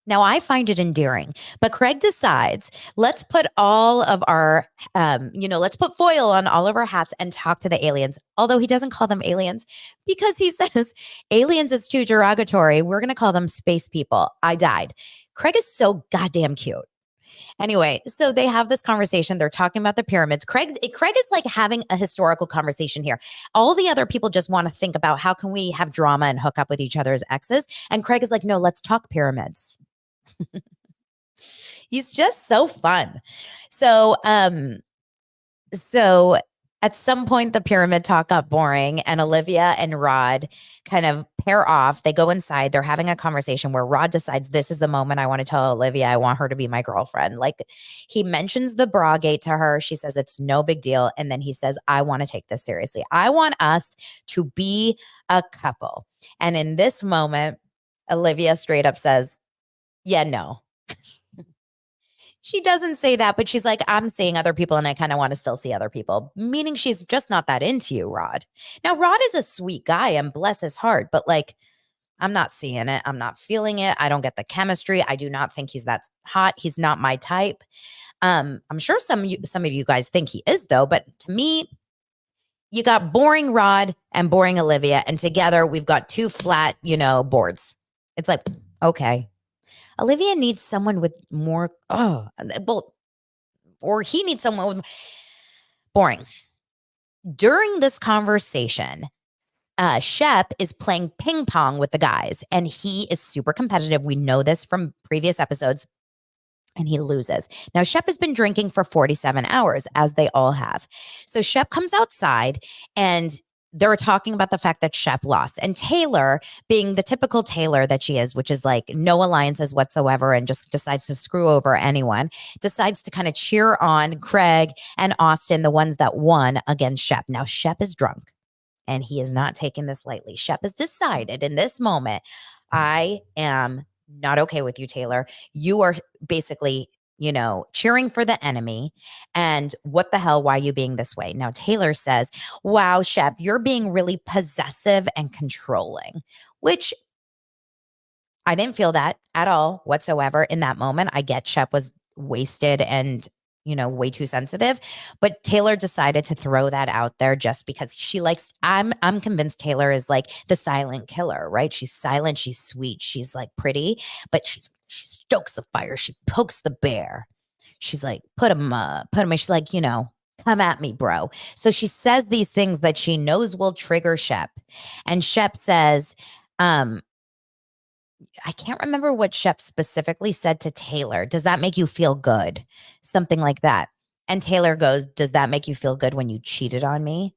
Now, I find it endearing, but Craig decides, let's put all of our, let's put foil on all of our hats and talk to the aliens. Although he doesn't call them aliens because he says aliens is too derogatory. We're going to call them space people. I died. Craig is so goddamn cute. Anyway, so they have this conversation. They're talking about the pyramids. Craig is like having a historical conversation here. All the other people just want to think about how can we have drama and hook up with each other's exes. And Craig is like, no, let's talk pyramids. He's just so fun. So at some point the pyramid talk got boring and Olivia and Rod kind of pair off. They go inside. They're having a conversation where Rod decides this is the moment I want to tell Olivia I want her to be my girlfriend. Like he mentions the bra gate to her. She says it's no big deal. And then he says, I want to take this seriously. I want us to be a couple. And in this moment, Olivia straight up says, yeah, no. She doesn't say that, but she's like, I'm seeing other people and I kind of want to still see other people, meaning she's just not that into you, Rod. Now, Rod is a sweet guy and bless his heart, but like, I'm not seeing it. I'm not feeling it. I don't get the chemistry. I do not think he's that hot. He's not my type. I'm sure some of you guys think he is though, but to me, you got boring Rod and boring Olivia, and together we've got two flat, boards. It's like, okay. Olivia needs someone with more, or he needs someone with boring. During this conversation, Shep is playing ping pong with the guys, and he is super competitive. We know this from previous episodes, and he loses. Now, Shep has been drinking for 47 hours, as they all have. So Shep comes outside, and they're talking about the fact that Shep lost. And Taylor, being the typical Taylor that she is, which is like no alliances whatsoever and just decides to screw over anyone, decides to kind of cheer on Craig and Austin, the ones that won against Shep. Now, Shep is drunk and he is not taking this lightly. Shep has decided in this moment, I am not okay with you, Taylor. You are basically cheering for the enemy. And what the hell? Why are you being this way? Now, Taylor says, wow, Shep, you're being really possessive and controlling, which I didn't feel that at all whatsoever in that moment. I get Shep was wasted and way too sensitive, but Taylor decided to throw that out there just because she likes, I'm convinced Taylor is like the silent killer, right? She's silent, she's sweet, she's like pretty, but she stokes the fire, she pokes the bear. She's like, put him, she's like, come at me, bro. So she says these things that she knows will trigger Shep. And Shep says, I can't remember what Shep specifically said to Taylor. Does that make you feel good? Something like that. And Taylor goes, does that make you feel good when you cheated on me?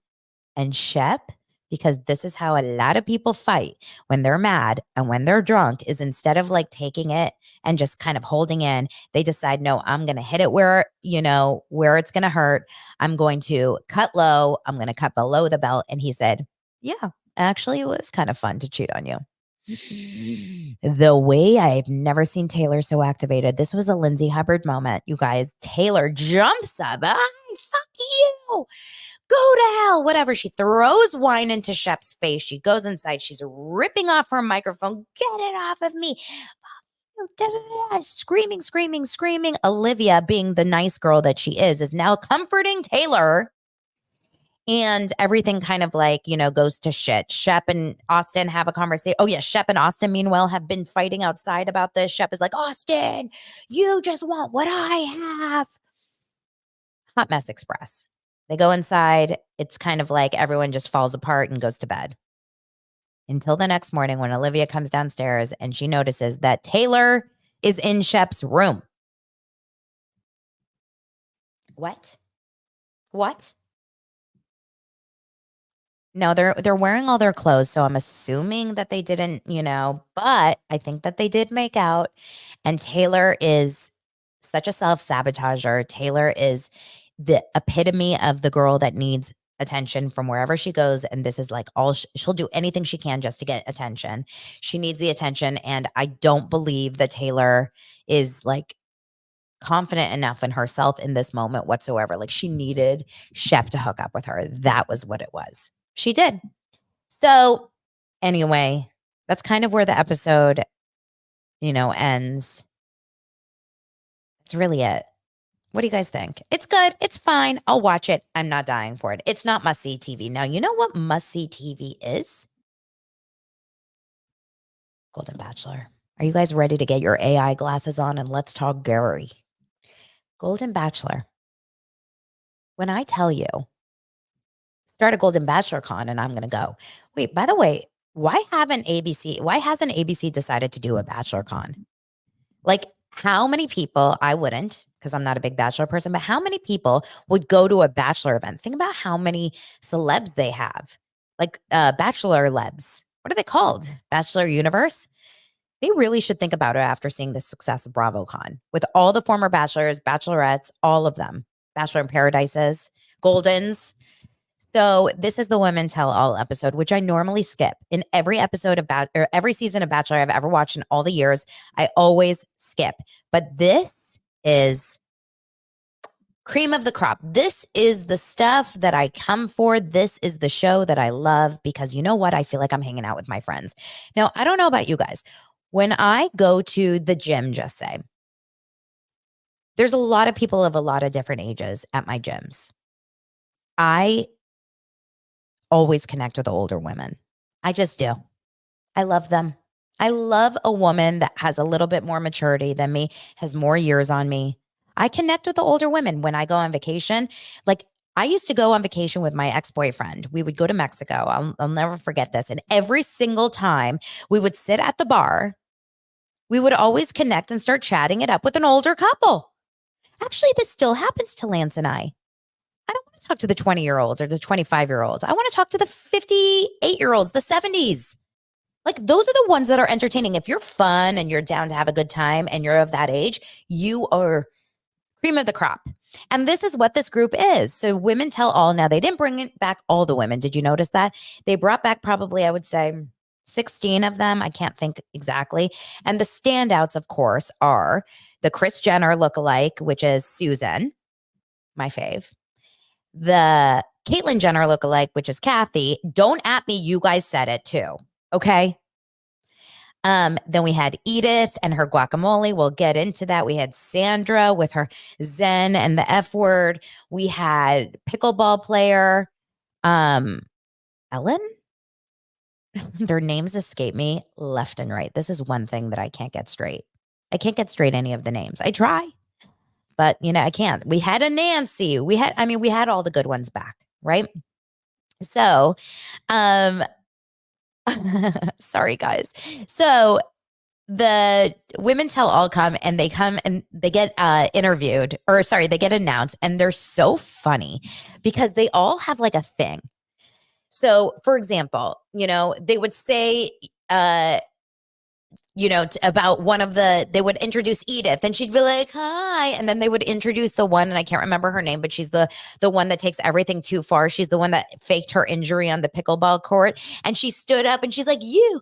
And Shep, because this is how a lot of people fight when they're mad and when they're drunk, is instead of like taking it and just kind of holding in, they decide, no, I'm going to hit it where it's going to hurt. I'm going to cut low. I'm going to cut below the belt. And he said, yeah, actually, it was kind of fun to cheat on you. The way I've never seen Taylor so activated. This was a Lindsay Hubbard moment, you guys. Taylor jumps up. Fuck you. Go to hell. Whatever. She throws wine into Shep's face. She goes inside. She's ripping off her microphone. Get it off of me. Screaming, screaming, screaming. Olivia, being the nice girl that she is now comforting Taylor. And everything kind of like, goes to shit. Shep and Austin have a conversation. Oh, yeah. Shep and Austin, meanwhile, have been fighting outside about this. Shep is like, Austin, you just want what I have. Hot mess express. They go inside. It's kind of like everyone just falls apart and goes to bed. Until the next morning when Olivia comes downstairs and she notices that Taylor is in Shep's room. What? No, they're wearing all their clothes, so I'm assuming that they didn't, but I think that they did make out. And Taylor is such a self-sabotager. Taylor is the epitome of the girl that needs attention from wherever she goes. And this is like all she'll do anything she can just to get attention. She needs the attention. And I don't believe that Taylor is like confident enough in herself in this moment whatsoever. Like she needed Shep to hook up with her. That was what it was. She did. So anyway, that's kind of where the episode, ends. That's really it. What do you guys think? It's good. It's fine. I'll watch it. I'm not dying for it. It's not must-see TV. Now, you know what must-see TV is? Golden Bachelor. Are you guys ready to get your AI glasses on and let's talk Gary? Golden Bachelor. When I tell you, start a Golden Bachelor con and I'm going to go. Wait, by the way, why hasn't ABC decided to do a Bachelor con? Like, how many people, I wouldn't, because I'm not a big Bachelor person, but how many people would go to a Bachelor event? Think about how many celebs they have, like Bachelor lebs. What are they called? Bachelor Universe? They really should think about it after seeing the success of BravoCon with all the former Bachelors, Bachelorettes, all of them, Bachelor in Paradises, Goldens. So this is the Women Tell All episode, which I normally skip. In every episode of or every season of Bachelor I've ever watched in all the years, I always skip. But this is cream of the crop. This is the stuff that I come for. This is the show that I love because you know what? I feel like I'm hanging out with my friends. Now, I don't know about you guys. When I go to the gym, just say, there's a lot of people of a lot of different ages at my gyms. I always connect with the older women. I just do. I love them. I love a woman that has a little bit more maturity than me, has more years on me. I connect with the older women when I go on vacation. Like I used to go on vacation with my ex-boyfriend. We would go to Mexico. I'll never forget this. And every single time we would sit at the bar, we would always connect and start chatting it up with an older couple. Actually, this still happens to Lance and I don't want to talk to the 20-year-olds or the 25-year-olds. I want to talk to the 58-year-olds, the 70s. Like those are the ones that are entertaining. If you're fun and you're down to have a good time and you're of that age, you are cream of the crop. And this is what this group is. So Women Tell All. Now, they didn't bring it back all the women. Did you notice that? They brought back probably, I would say, 16 of them. I can't think exactly. And the standouts, of course, are the Kris Jenner lookalike, which is Susan, my fave. The Caitlyn Jenner lookalike, which is Kathy. Don't at me. You guys said it too. Okay. Then we had Edith and her guacamole. We'll get into that. We had Sandra with her Zen and the F word. We had pickleball player, Ellen. Their names escape me left and right. This is one thing that I can't get straight. I can't get straight any of the names. I try, but I can't. We had a Nancy. We had all the good ones back, right? So, sorry guys. So the Women Tell All come and they get interviewed, or sorry, they get announced, and they're so funny because they all have like a thing. So for example, they would say, about one of they would introduce Edith and she'd be like, hi. And then they would introduce the one, and I can't remember her name, but she's the one that takes everything too far. She's the one that faked her injury on the pickleball court. And she stood up and she's like, you,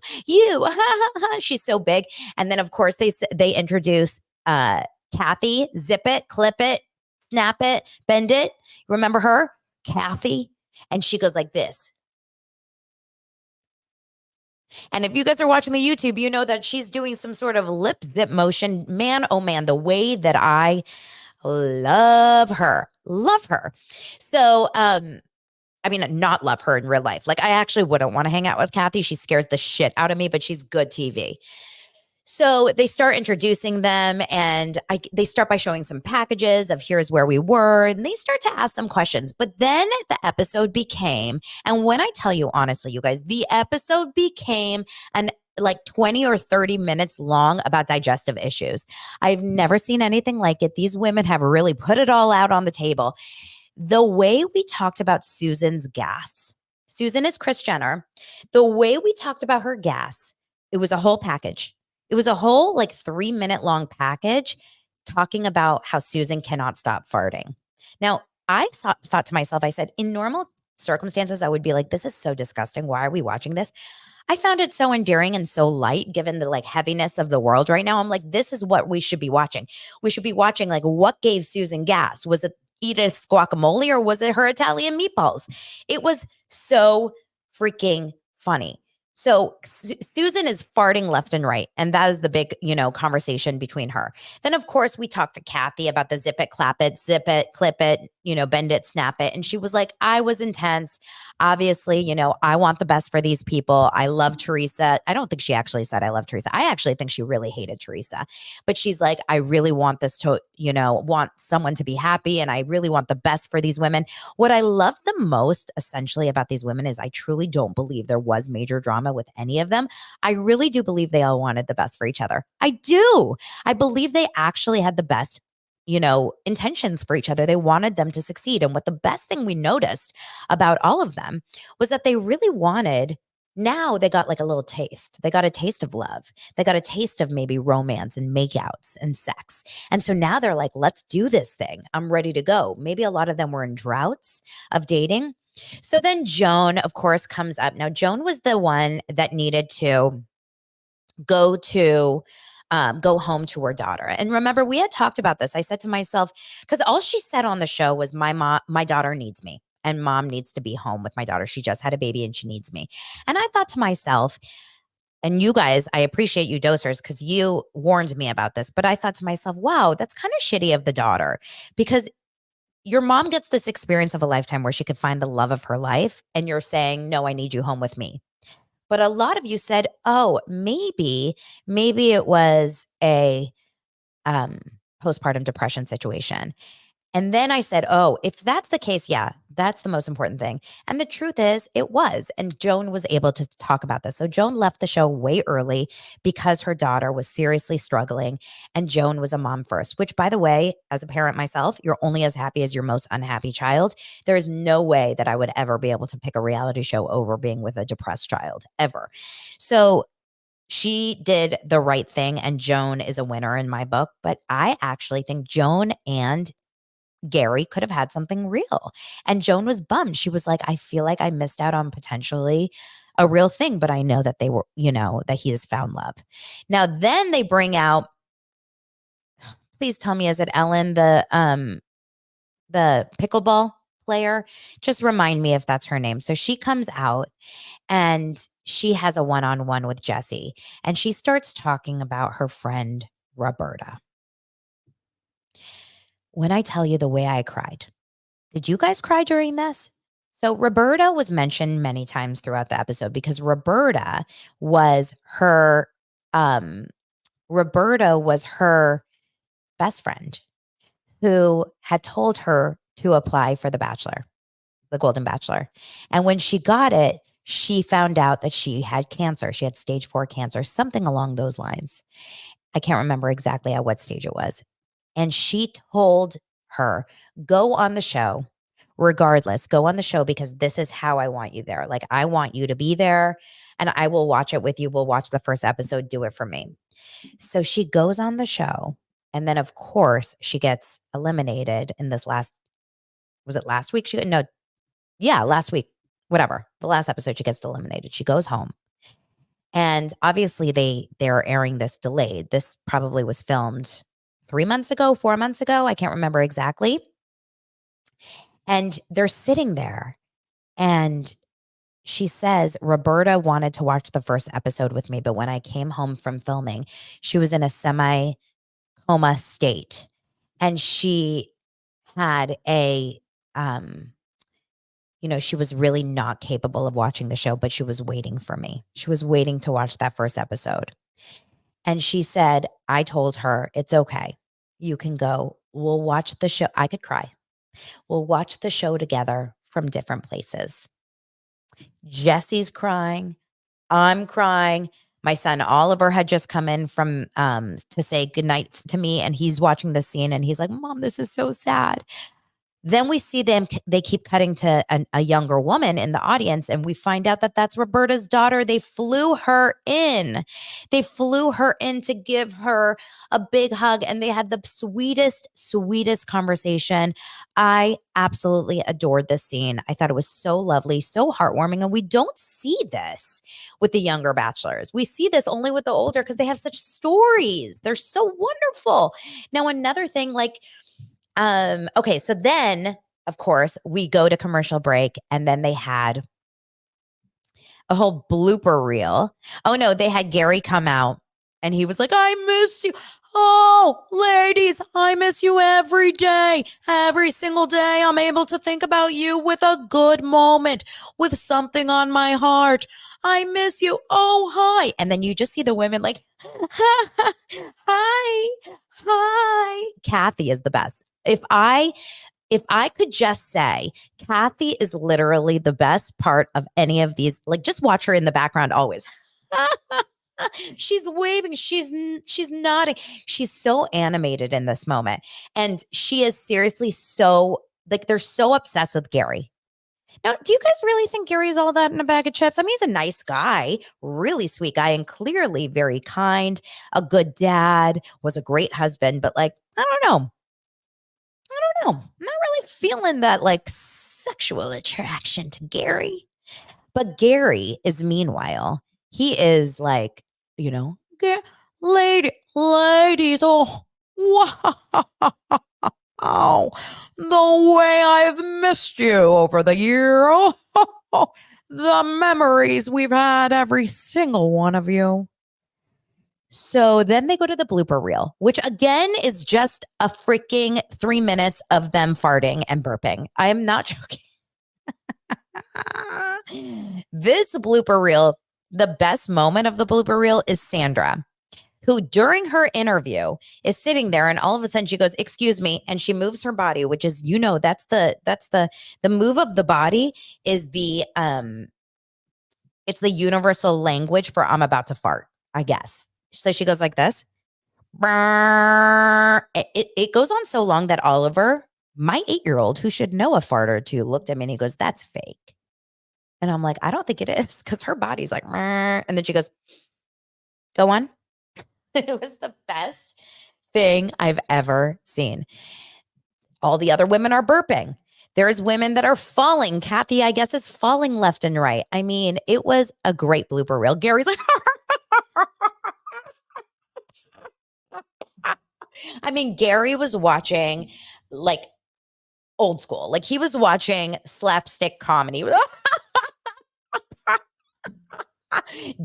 she's so big. And then of course they introduce Kathy, zip it, clip it, snap it, bend it. Remember her? Kathy. And she goes like this. And if you guys are watching the YouTube, you know that she's doing some sort of lip zip motion. Man, oh man, the way that I love her. Love her. So, not love her in real life. Like I actually wouldn't want to hang out with Kathy. She scares the shit out of me, but she's good TV. So they start introducing them, and they start by showing some packages of here's where we were, and they start to ask some questions. But then the episode became, and when I tell you honestly, you guys, the episode became like 20 or 30 minutes long about digestive issues. I've never seen anything like it. These women have really put it all out on the table. The way we talked about Susan's gas, Susan is Kris Jenner. The way we talked about her gas, it was a whole package. It was a whole like 3-minute long package. talking about how Susan cannot stop farting. Now, thought to myself, I said, in normal circumstances, I would be like, this is so disgusting. Why are we watching this? I found it so endearing and so light given the like heaviness of the world right now. I'm like, this is what we should be watching. We should be watching like what gave Susan gas? Was it Edith's guacamole or was it her Italian meatballs? It was so freaking funny. So Susan is farting left and right. And that is the big, conversation between her. Then, of course, we talked to Kathy about the zip it, clap it, zip it, clip it, bend it, snap it. And she was like, I was intense. Obviously, I want the best for these people. I love Teresa. I don't think she actually said I love Teresa. I actually think she really hated Teresa. But she's like, I really want this to, want someone to be happy. And I really want the best for these women. What I love the most essentially about these women is I truly don't believe there was major drama with any of them. I really do believe they all wanted the best for each other. I do. I believe they actually had the best intentions for each other. They wanted them to succeed. And what the best thing we noticed about all of them was that they really wanted, now they got like a little taste. They got a taste of love. They got a taste of maybe romance and makeouts and sex. And so now they're like, let's do this thing. I'm ready to go. Maybe a lot of them were in droughts of dating. So then Joan, of course, comes up. Now, Joan was the one that needed to go home to her daughter. And remember, we had talked about this. I said to myself, because all she said on the show was, my daughter needs me. And mom needs to be home with my daughter. She just had a baby and she needs me. And I thought to myself, and you guys, I appreciate you dosers because you warned me about this, but I thought to myself, wow, that's kind of shitty of the daughter because your mom gets this experience of a lifetime where she could find the love of her life. And you're saying, no, I need you home with me. But a lot of you said, oh, maybe it was a postpartum depression situation. And then I said, oh, if that's the case, yeah, that's the most important thing. And the truth is, it was. And Joan was able to talk about this. So Joan left the show way early because her daughter was seriously struggling. And Joan was a mom first, which, by the way, as a parent myself, you're only as happy as your most unhappy child. There is no way that I would ever be able to pick a reality show over being with a depressed child, ever. So she did the right thing. And Joan is a winner in my book. But I actually think Joan and Gary could have had something real. And Joan was bummed. She was like, I feel like I missed out on potentially a real thing, but I know that they were, that he has found love. Now, then they bring out, please tell me, is it Ellen, the pickleball player? Just remind me if that's her name. So she comes out and she has a one-on-one with Jesse and she starts talking about her friend, Roberta. When I tell you the way I cried, did you guys cry during this? So Roberta was mentioned many times throughout the episode because Roberta was her best friend who had told her to apply for the Bachelor, the Golden Bachelor. And when she got it, she found out that she had cancer. She had stage 4 cancer, something along those lines. I can't remember exactly at what stage it was. And she told her, go on the show. Regardless, go on the show because this is how I want you there. Like, I want you to be there and I will watch it with you. We'll watch the first episode. Do it for me. So she goes on the show. And then, of course, she gets eliminated in this was it last week? Last week, whatever. The last episode, she gets eliminated. She goes home. And obviously they're airing this delayed. This probably was filmed 3 months ago, 4 months ago. I can't remember exactly. And they're sitting there and she says, Roberta wanted to watch the first episode with me, but when I came home from filming, she was in a semi-coma state. And she had she was really not capable of watching the show, but she was waiting for me. She was waiting to watch that first episode. And she said, I told her, it's okay. You can go. We'll watch the show. I could cry. We'll watch the show together from different places. Jesse's crying. I'm crying. My son Oliver had just come in from to say goodnight to me, and he's watching the scene and he's like, Mom, this is so sad. Then we see them, they keep cutting to a younger woman in the audience, and we find out that that's Roberta's daughter. They flew her in. They flew her in to give her a big hug, and they had the sweetest, sweetest conversation. I absolutely adored this scene. I thought it was so lovely, so heartwarming, and we don't see this with the younger bachelors. We see this only with the older because they have such stories. They're so wonderful. Now, another thing, like, okay, so then of course we go to commercial break, and then they had a whole blooper reel. Oh no, they had Gary come out, and he was like, I miss you. Oh, ladies, I miss you every day. Every single day, I'm able to think about you with a good moment, with something on my heart. I miss you. Oh, hi. And then you just see the women like, hi, hi. Kathy is the best. If I could just say, Kathy is literally the best part of any of these. Like, just watch her in the background always. She's waving, she's nodding. She's so animated in this moment. And she is seriously so, like, they're so obsessed with Gary. Now, do you guys really think Gary's all that in a bag of chips? I mean, he's a nice guy, really sweet guy, and clearly very kind, a good dad, was a great husband, but like, I don't know. I'm not really feeling that like sexual attraction to Gary. But Gary is, meanwhile, he is like, ladies, oh, wow, the way I've missed you over the year. Oh, the memories we've had, every single one of you. So then they go to the blooper reel, which again is just a freaking 3 minutes of them farting and burping. I am not joking. This blooper reel, the best moment of the blooper reel is Sandra, who during her interview is sitting there, and all of a sudden she goes, excuse me, and she moves her body, which is, that's the move of the body is it's the universal language for I'm about to fart, I guess. So she goes like this. It goes on so long that Oliver, my 8-year-old, who should know a fart or two, looked at me and he goes, that's fake. And I'm like, I don't think it is, because her body's like, and then she goes, go on. It was the best thing I've ever seen. All the other women are burping. There's women that are falling. Kathy, I guess, is falling left and right. I mean, it was a great blooper reel. Gary's like, I mean, Gary was watching like old school. Like, he was watching slapstick comedy.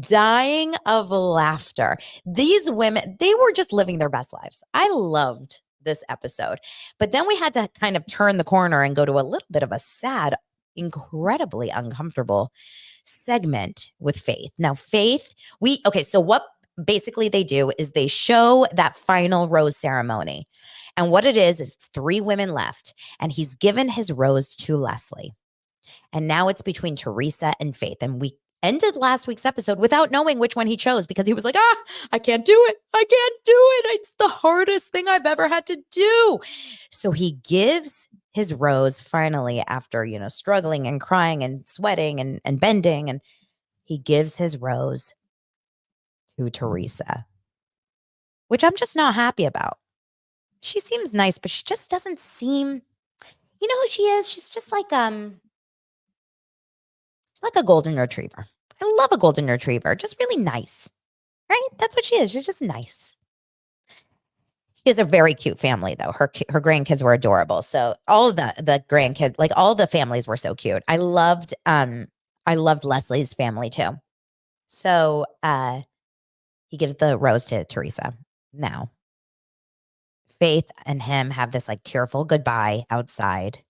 Dying of laughter. These women, they were just living their best lives. I loved this episode. But then we had to kind of turn the corner and go to a little bit of a sad, incredibly uncomfortable segment with Faith. Now, Faith, so what basically they do is they show that final rose ceremony. And what it is, it's 3 women left, and he's given his rose to Leslie. And now it's between Teresa and Faith. And we ended last week's episode without knowing which one he chose, because he was like, I can't do it. I can't do it. It's the hardest thing I've ever had to do. So he gives his rose finally, after, struggling and crying and sweating and bending. And he gives his rose to Teresa, which I'm just not happy about. She seems nice, but she just doesn't seem, you know who she is? She's just like a golden retriever. I love a golden retriever. Just really nice, right? That's what she is. She's just nice. She has a very cute family, though. Her grandkids were adorable. So all of the grandkids, like all the families, were so cute. I loved Leslie's family too. So he gives the rose to Teresa. Now, Faith and him have this like tearful goodbye outside,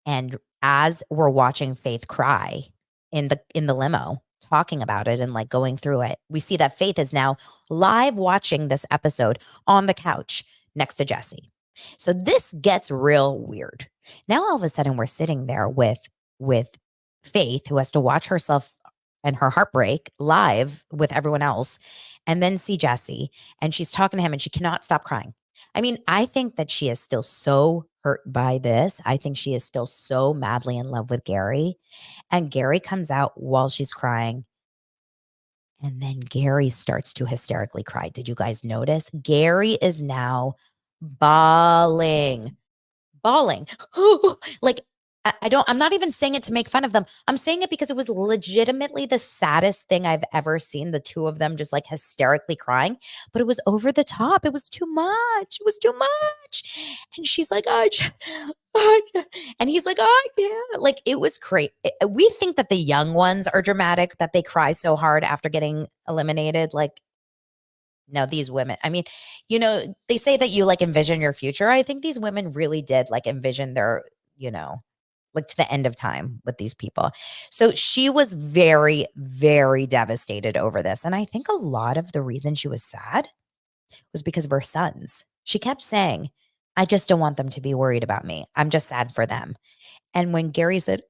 and as we're watching Faith cry in the limo, talking about it and like going through it, we see that Faith is now live watching this episode on the couch next to Jesse. So this gets real weird. Now all of a sudden we're sitting there with Faith, who has to watch herself and her heartbreak live with everyone else, and then see Jesse, and she's talking to him and she cannot stop crying. I mean, I think that she is still so hurt by this. I think she is still so madly in love with Gary. And Gary comes out while she's crying. And then Gary starts to hysterically cry. Did you guys notice? Gary is now bawling, bawling. Like, I'm not even saying it to make fun of them. I'm saying it because it was legitimately the saddest thing I've ever seen. The two of them just like hysterically crying, but it was over the top. It was too much. It was too much. And she's like, and he's like, I can't. Like, it was great. We think that the young ones are dramatic, that they cry so hard after getting eliminated. Like, no, these women, I mean, they say that you like envision your future. I think these women really did like envision their, like to the end of time with these people. So she was very, very devastated over this. And I think a lot of the reason she was sad was because of her sons. She kept saying, I just don't want them to be worried about me. I'm just sad for them. And when Gary said,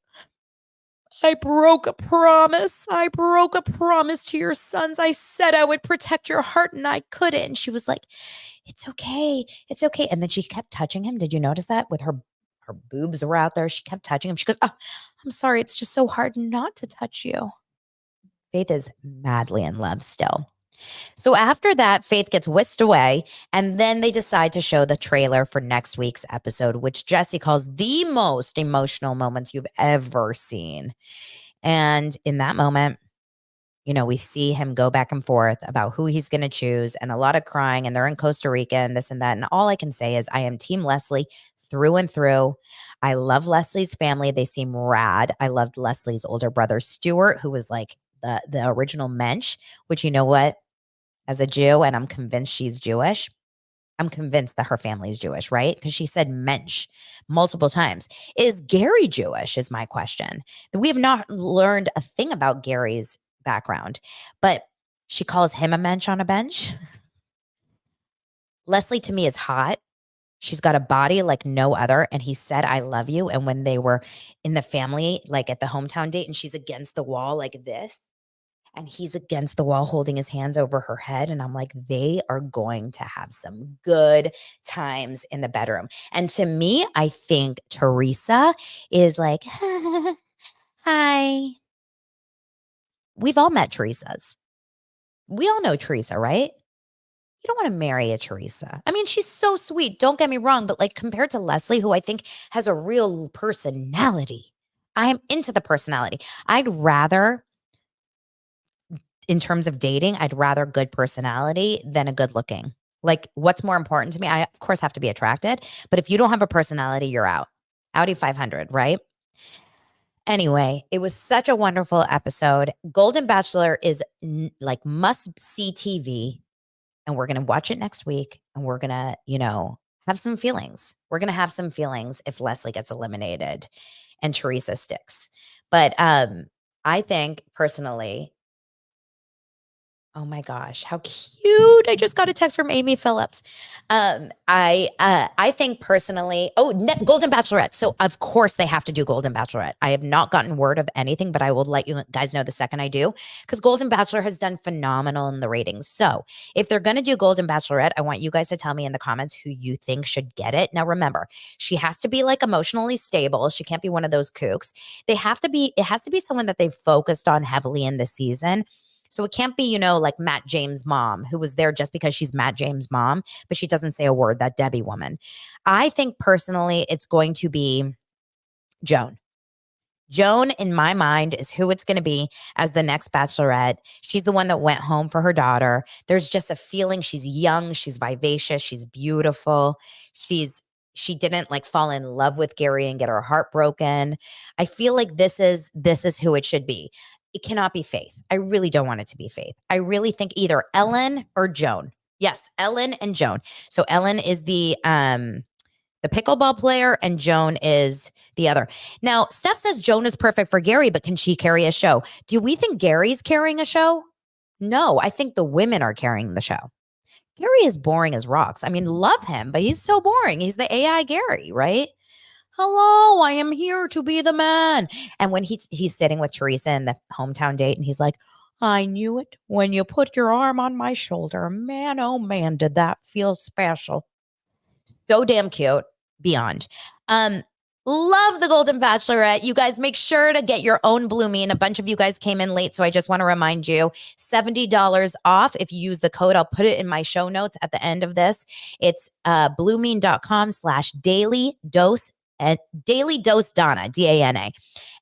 I broke a promise. I broke a promise to your sons. I said I would protect your heart and I couldn't. And she was like, it's okay. It's okay. And then she kept touching him. Did you notice that? With her boobs were out there. She kept touching him. She goes, oh, I'm sorry. It's just so hard not to touch you. Faith is madly in love still. So after that, Faith gets whisked away, and then they decide to show the trailer for next week's episode, which Jesse calls the most emotional moments you've ever seen. And in that moment, we see him go back and forth about who he's going to choose and a lot of crying, and they're in Costa Rica and this and that. And all I can say is I am Team Leslie through and through. I love Leslie's family. They seem rad. I loved Leslie's older brother, Stuart, who was like the original mensch, which you know what? As a Jew, and I'm convinced she's Jewish, I'm convinced that her family is Jewish, right? Because she said mensch multiple times. Is Gary Jewish is my question. We have not learned a thing about Gary's background, but she calls him a mensch on a bench. Leslie to me is hot. She's got a body like no other. And he said, I love you. And when they were in the family, like at the hometown date, and she's against the wall like this, and he's against the wall holding his hands over her head. And I'm like, they are going to have some good times in the bedroom. And to me, I think Teresa is like, hi. We've all met Teresas. We all know Teresa, right? You don't want to marry a Teresa. I mean, she's so sweet. Don't get me wrong. But like compared to Leslie, who I think has a real personality, I am into the personality. I'd rather, in terms of dating, I'd rather good personality than a good looking. Like, what's more important to me? I, of course, have to be attracted. But if you don't have a personality, you're out. Audi 500, right? Anyway, it was such a wonderful episode. Golden Bachelor is like must see TV. And we're going to watch it next week. And we're going to, have some feelings. We're going to have some feelings if Leslie gets eliminated and Teresa sticks. But I think personally, oh my gosh, how cute. I just got a text from Amy Phillips. I think personally, Golden Bachelorette. So of course they have to do Golden Bachelorette. I have not gotten word of anything, but I will let you guys know the second I do, because Golden Bachelor has done phenomenal in the ratings. So if they're going to do Golden Bachelorette, I want you guys to tell me in the comments who you think should get it. Now remember, she has to be like emotionally stable. She can't be one of those kooks. It has to be someone that they've focused on heavily in the season. So it can't be, like Matt James' mom, who was there just because she's Matt James' mom, but she doesn't say a word, that Debbie woman. I think personally it's going to be Joan. Joan, in my mind, is who it's going to be as the next Bachelorette. She's the one that went home for her daughter. There's just a feeling she's young, she's vivacious, she's beautiful. She didn't like fall in love with Gary and get her heart broken. I feel like this is who it should be. It cannot be Faith. I really don't want it to be Faith. I really think either Ellen or Joan. Yes, Ellen and Joan. So Ellen is the pickleball player and Joan is the other. Now, Steph says Joan is perfect for Gary, but can she carry a show? Do we think Gary's carrying a show? No, I think the women are carrying the show. Gary is boring as rocks. I mean, love him, but he's so boring. He's the AI Gary, right? Hello, I am here to be the man. And when he's sitting with Teresa in the hometown date and he's like, I knew it when you put your arm on my shoulder. Man, oh man, did that feel special. So damn cute. beyond. Love the Golden Bachelorette. You guys make sure to get your own Blue Mean. A bunch of you guys came in late, so I just want to remind you, $70 off if you use the code. I'll put it in my show notes at the end of this. It's bluemean.com/daily dose at Daily Dose Dana, Dana.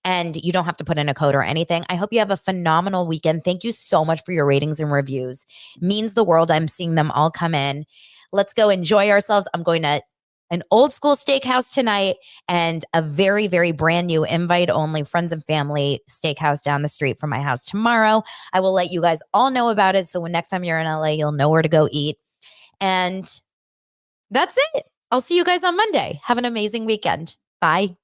And you don't have to put in a code or anything. I hope you have a phenomenal weekend. Thank you so much for your ratings and reviews. Means the world. I'm seeing them all come in. Let's go enjoy ourselves. I'm going to an old school steakhouse tonight and a very, very brand new invite only friends and family steakhouse down the street from my house tomorrow. I will let you guys all know about it. So when next time you're in LA, you'll know where to go eat. And that's it. I'll see you guys on Monday. Have an amazing weekend. Bye.